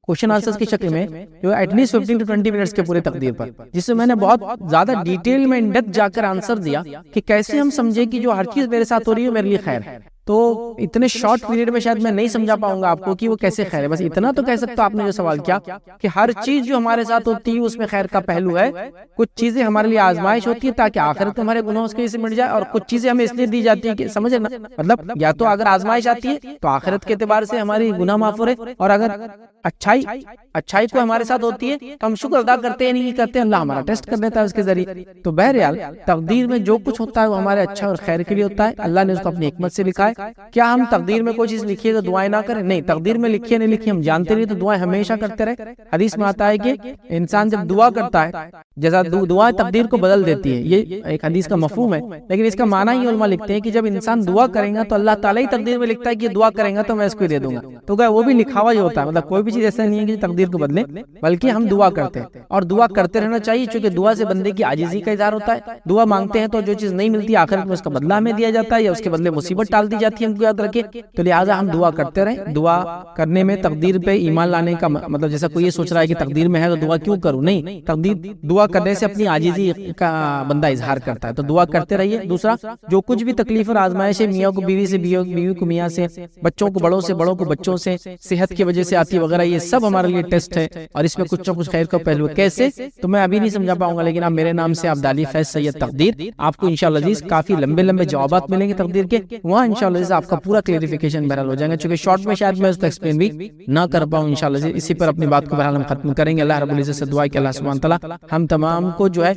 Speaker 1: کوشچن آنسرز کی شکل میں جو ایٹ لیسٹ 15 to 20 منٹس کے پورے تقدیر پر، جس سے میں نے بہت زیادہ ڈیٹیل میں ان ڈیپتھ جا کر آنسر دیا کہ کیسے ہم سمجھے کہ جو ہر چیز میرے ساتھ ہو رہی ہے میرے لیے خیر ہے. تو اتنے شارٹ پیریڈ میں شاید میں نہیں سمجھا پاؤں گا آپ کو کہ وہ کیسے خیر ہے. بس اتنا تو کہہ سکتا ہوں آپ نے جو سوال کیا کہ ہر چیز جو ہمارے ساتھ ہوتی ہے اس میں خیر کا پہلو ہے. کچھ چیزیں ہمارے لیے آزمائش ہوتی ہے تاکہ آخرت ہمارے گناہوں کی وجہ سے مٹ جائے، اور کچھ چیزیں ہمیں اس لیے دی جاتی ہے کہ سمجھے نا، مطلب یا تو اگر آزمائش آتی ہے تو آخرت کے اعتبار سے ہماری گناہ معاف ہو رہے، اور اگر اچھائی کو ہمارے ساتھ ہوتی ہے تو ہم شکر ادا کرتے ہیں نہیں کرتے، اللہ ہمارا ٹیسٹ کر دیتا ہے اس کے ذریعے. تو بہرحال تقدیر میں جو کچھ ہوتا ہے وہ ہمارے اچھا اور خیر کے لیے ہوتا ہے. اللہ نے اس کو اپنی حکمت سے لکھا ہے. کیا ہم تقدیر میں کوئی چیز لکھیے تو دعائیں نہ کریں؟ نہیں، تقدیر میں لکھیے نہیں لکھیے ہم جانتے نہیں، تو دعائیں ہمیشہ کرتے رہے. حدیث میں آتا ہے کہ انسان جب دعا کرتا ہے جیسا دعا تقدیر کو بدل دیتی ہے، یہ ایک حدیث کا مفہوم ہے. لیکن اس کا معنی یہ علماء لکھتے ہیں کہ جب انسان دعا کرے گا تو اللہ تعالیٰ ہی تقدیر میں لکھتا ہے کہ یہ دعا کرے گا تو میں اس کو دے دوں گا. تو وہ بھی لکھا ہوا ہی ہوتا ہے، مطلب کوئی بھی چیز ایسا نہیں ہے کہ تقدیر کو بدلے، بلکہ ہم دعا کرتے ہیں اور دعا کرتے رہنا چاہیے. چونکہ دعا سے بندے کی عاجزی کا اظہار ہوتا ہے. دعا مانگتے ہیں تو جو چیز نہیں ملتی آخرت میں اس کا بدلہ ہمیں دیا جاتا ہے یا اس کے بدلے مصیبت ٹال دی جاتی ہے، ہم کو یاد رکھیں. تو لہٰذا ہم دعا کرتے رہیں. دعا کرنے میں تقدیر پہ ایمان لانے کا مطلب جیسا کوئی یہ سوچ رہا ہے کہ تقدیر میں ہے تو دعا کیوں کروں، نہیں، تقدیر دعا کرنے سے اپنی عاجزی کا بندہ اظہار کرتا ہے. تو دعا کرتے رہیے. دوسرا، جو کچھ بھی تکلیف اور آزمائش ہے میاں کو بیوی سے، بیوی کو میاں سے، بچوں کو بڑوں سے، بڑوں کو بچوں سے، صحت کی وجہ سے آتی وغیرہ، یہ سب ہمارے لیے ٹیسٹ ہے اور اس میں کچھ نہ کچھ خیر کا پہلو ہے. کیسے تو میں ابھی نہیں سمجھا پاؤں گا، لیکن آپ میرے نام سے آپ ڈالیے فیض سید تقدیر، آپ کو انشاءاللہ عزیز کافی لمبے جوابات ملیں گے تقدیر کے. وہاں انشاءاللہ عزیز آپ کا پورا کلیریفیکیشن بہرحال ہو جائے گا. چونکہ شارٹ میں شاید میں اس کو ایکسپلین بھی نہ کر پاؤں انشاءاللہ عزیز. اسی پر اپنی بات کو بہرحال ہم ختم کریں گے. اللہ رب العزت سے دعا ہے کہ اللہ سبحانہ تعالیٰ ہم تمام کو جو ہے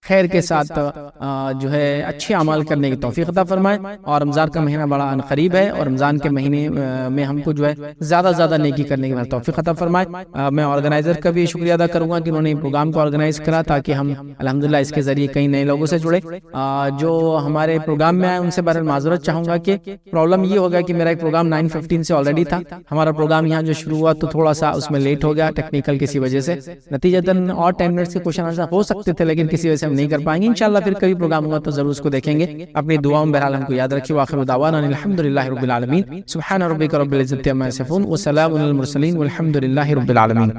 Speaker 1: خیر کے ساتھ جو ہے اچھے اعمال کرنے کی توفیق عطا فرمائے. اور رمضان کا مہینہ بڑا قریب ہے اور رمضان کے مہینے میں ہم کو جو ہے زیادہ زیادہ نیکی کرنے کی توفیق عطا فرمائے. میں آرگنائزر کا بھی شکریہ ادا کروں گا کہ انہوں نے پروگرام کو آرگنائز کرا تاکہ ہم الحمدللہ اس کے ذریعے کئی نئے لوگوں سے جڑے. جو ہمارے پروگرام میں آئے ان سے بہرحال معذرت چاہوں گا کہ پرابلم یہ ہوگا کہ میرا ایک پروگرام 9:15 سے آلریڈی تھا. ہمارا پروگرام یہاں جو شروع ہوا تو تھوڑا سا اس میں لیٹ ہو گیا ٹیکنیکل کسی وجہ سے. نتیجتاً اور 10 منٹ کے کوشچن آنسر ہو سکتے تھے لیکن کسی وجہ سے ہم نہیں کر پائیں گے. انشاءاللہ پھر کبھی پروگرام ہوگا تو ضرور اس کو دیکھیں گے. اپنی دعاؤں میں بہرحال ہم کو یاد رکھیے. وآخر دعوانا الحمدللہ رب العالمین. سبحان ربک رب العزت عما یصفون وسلام علی المرسلین والحمدللہ رب العالمین.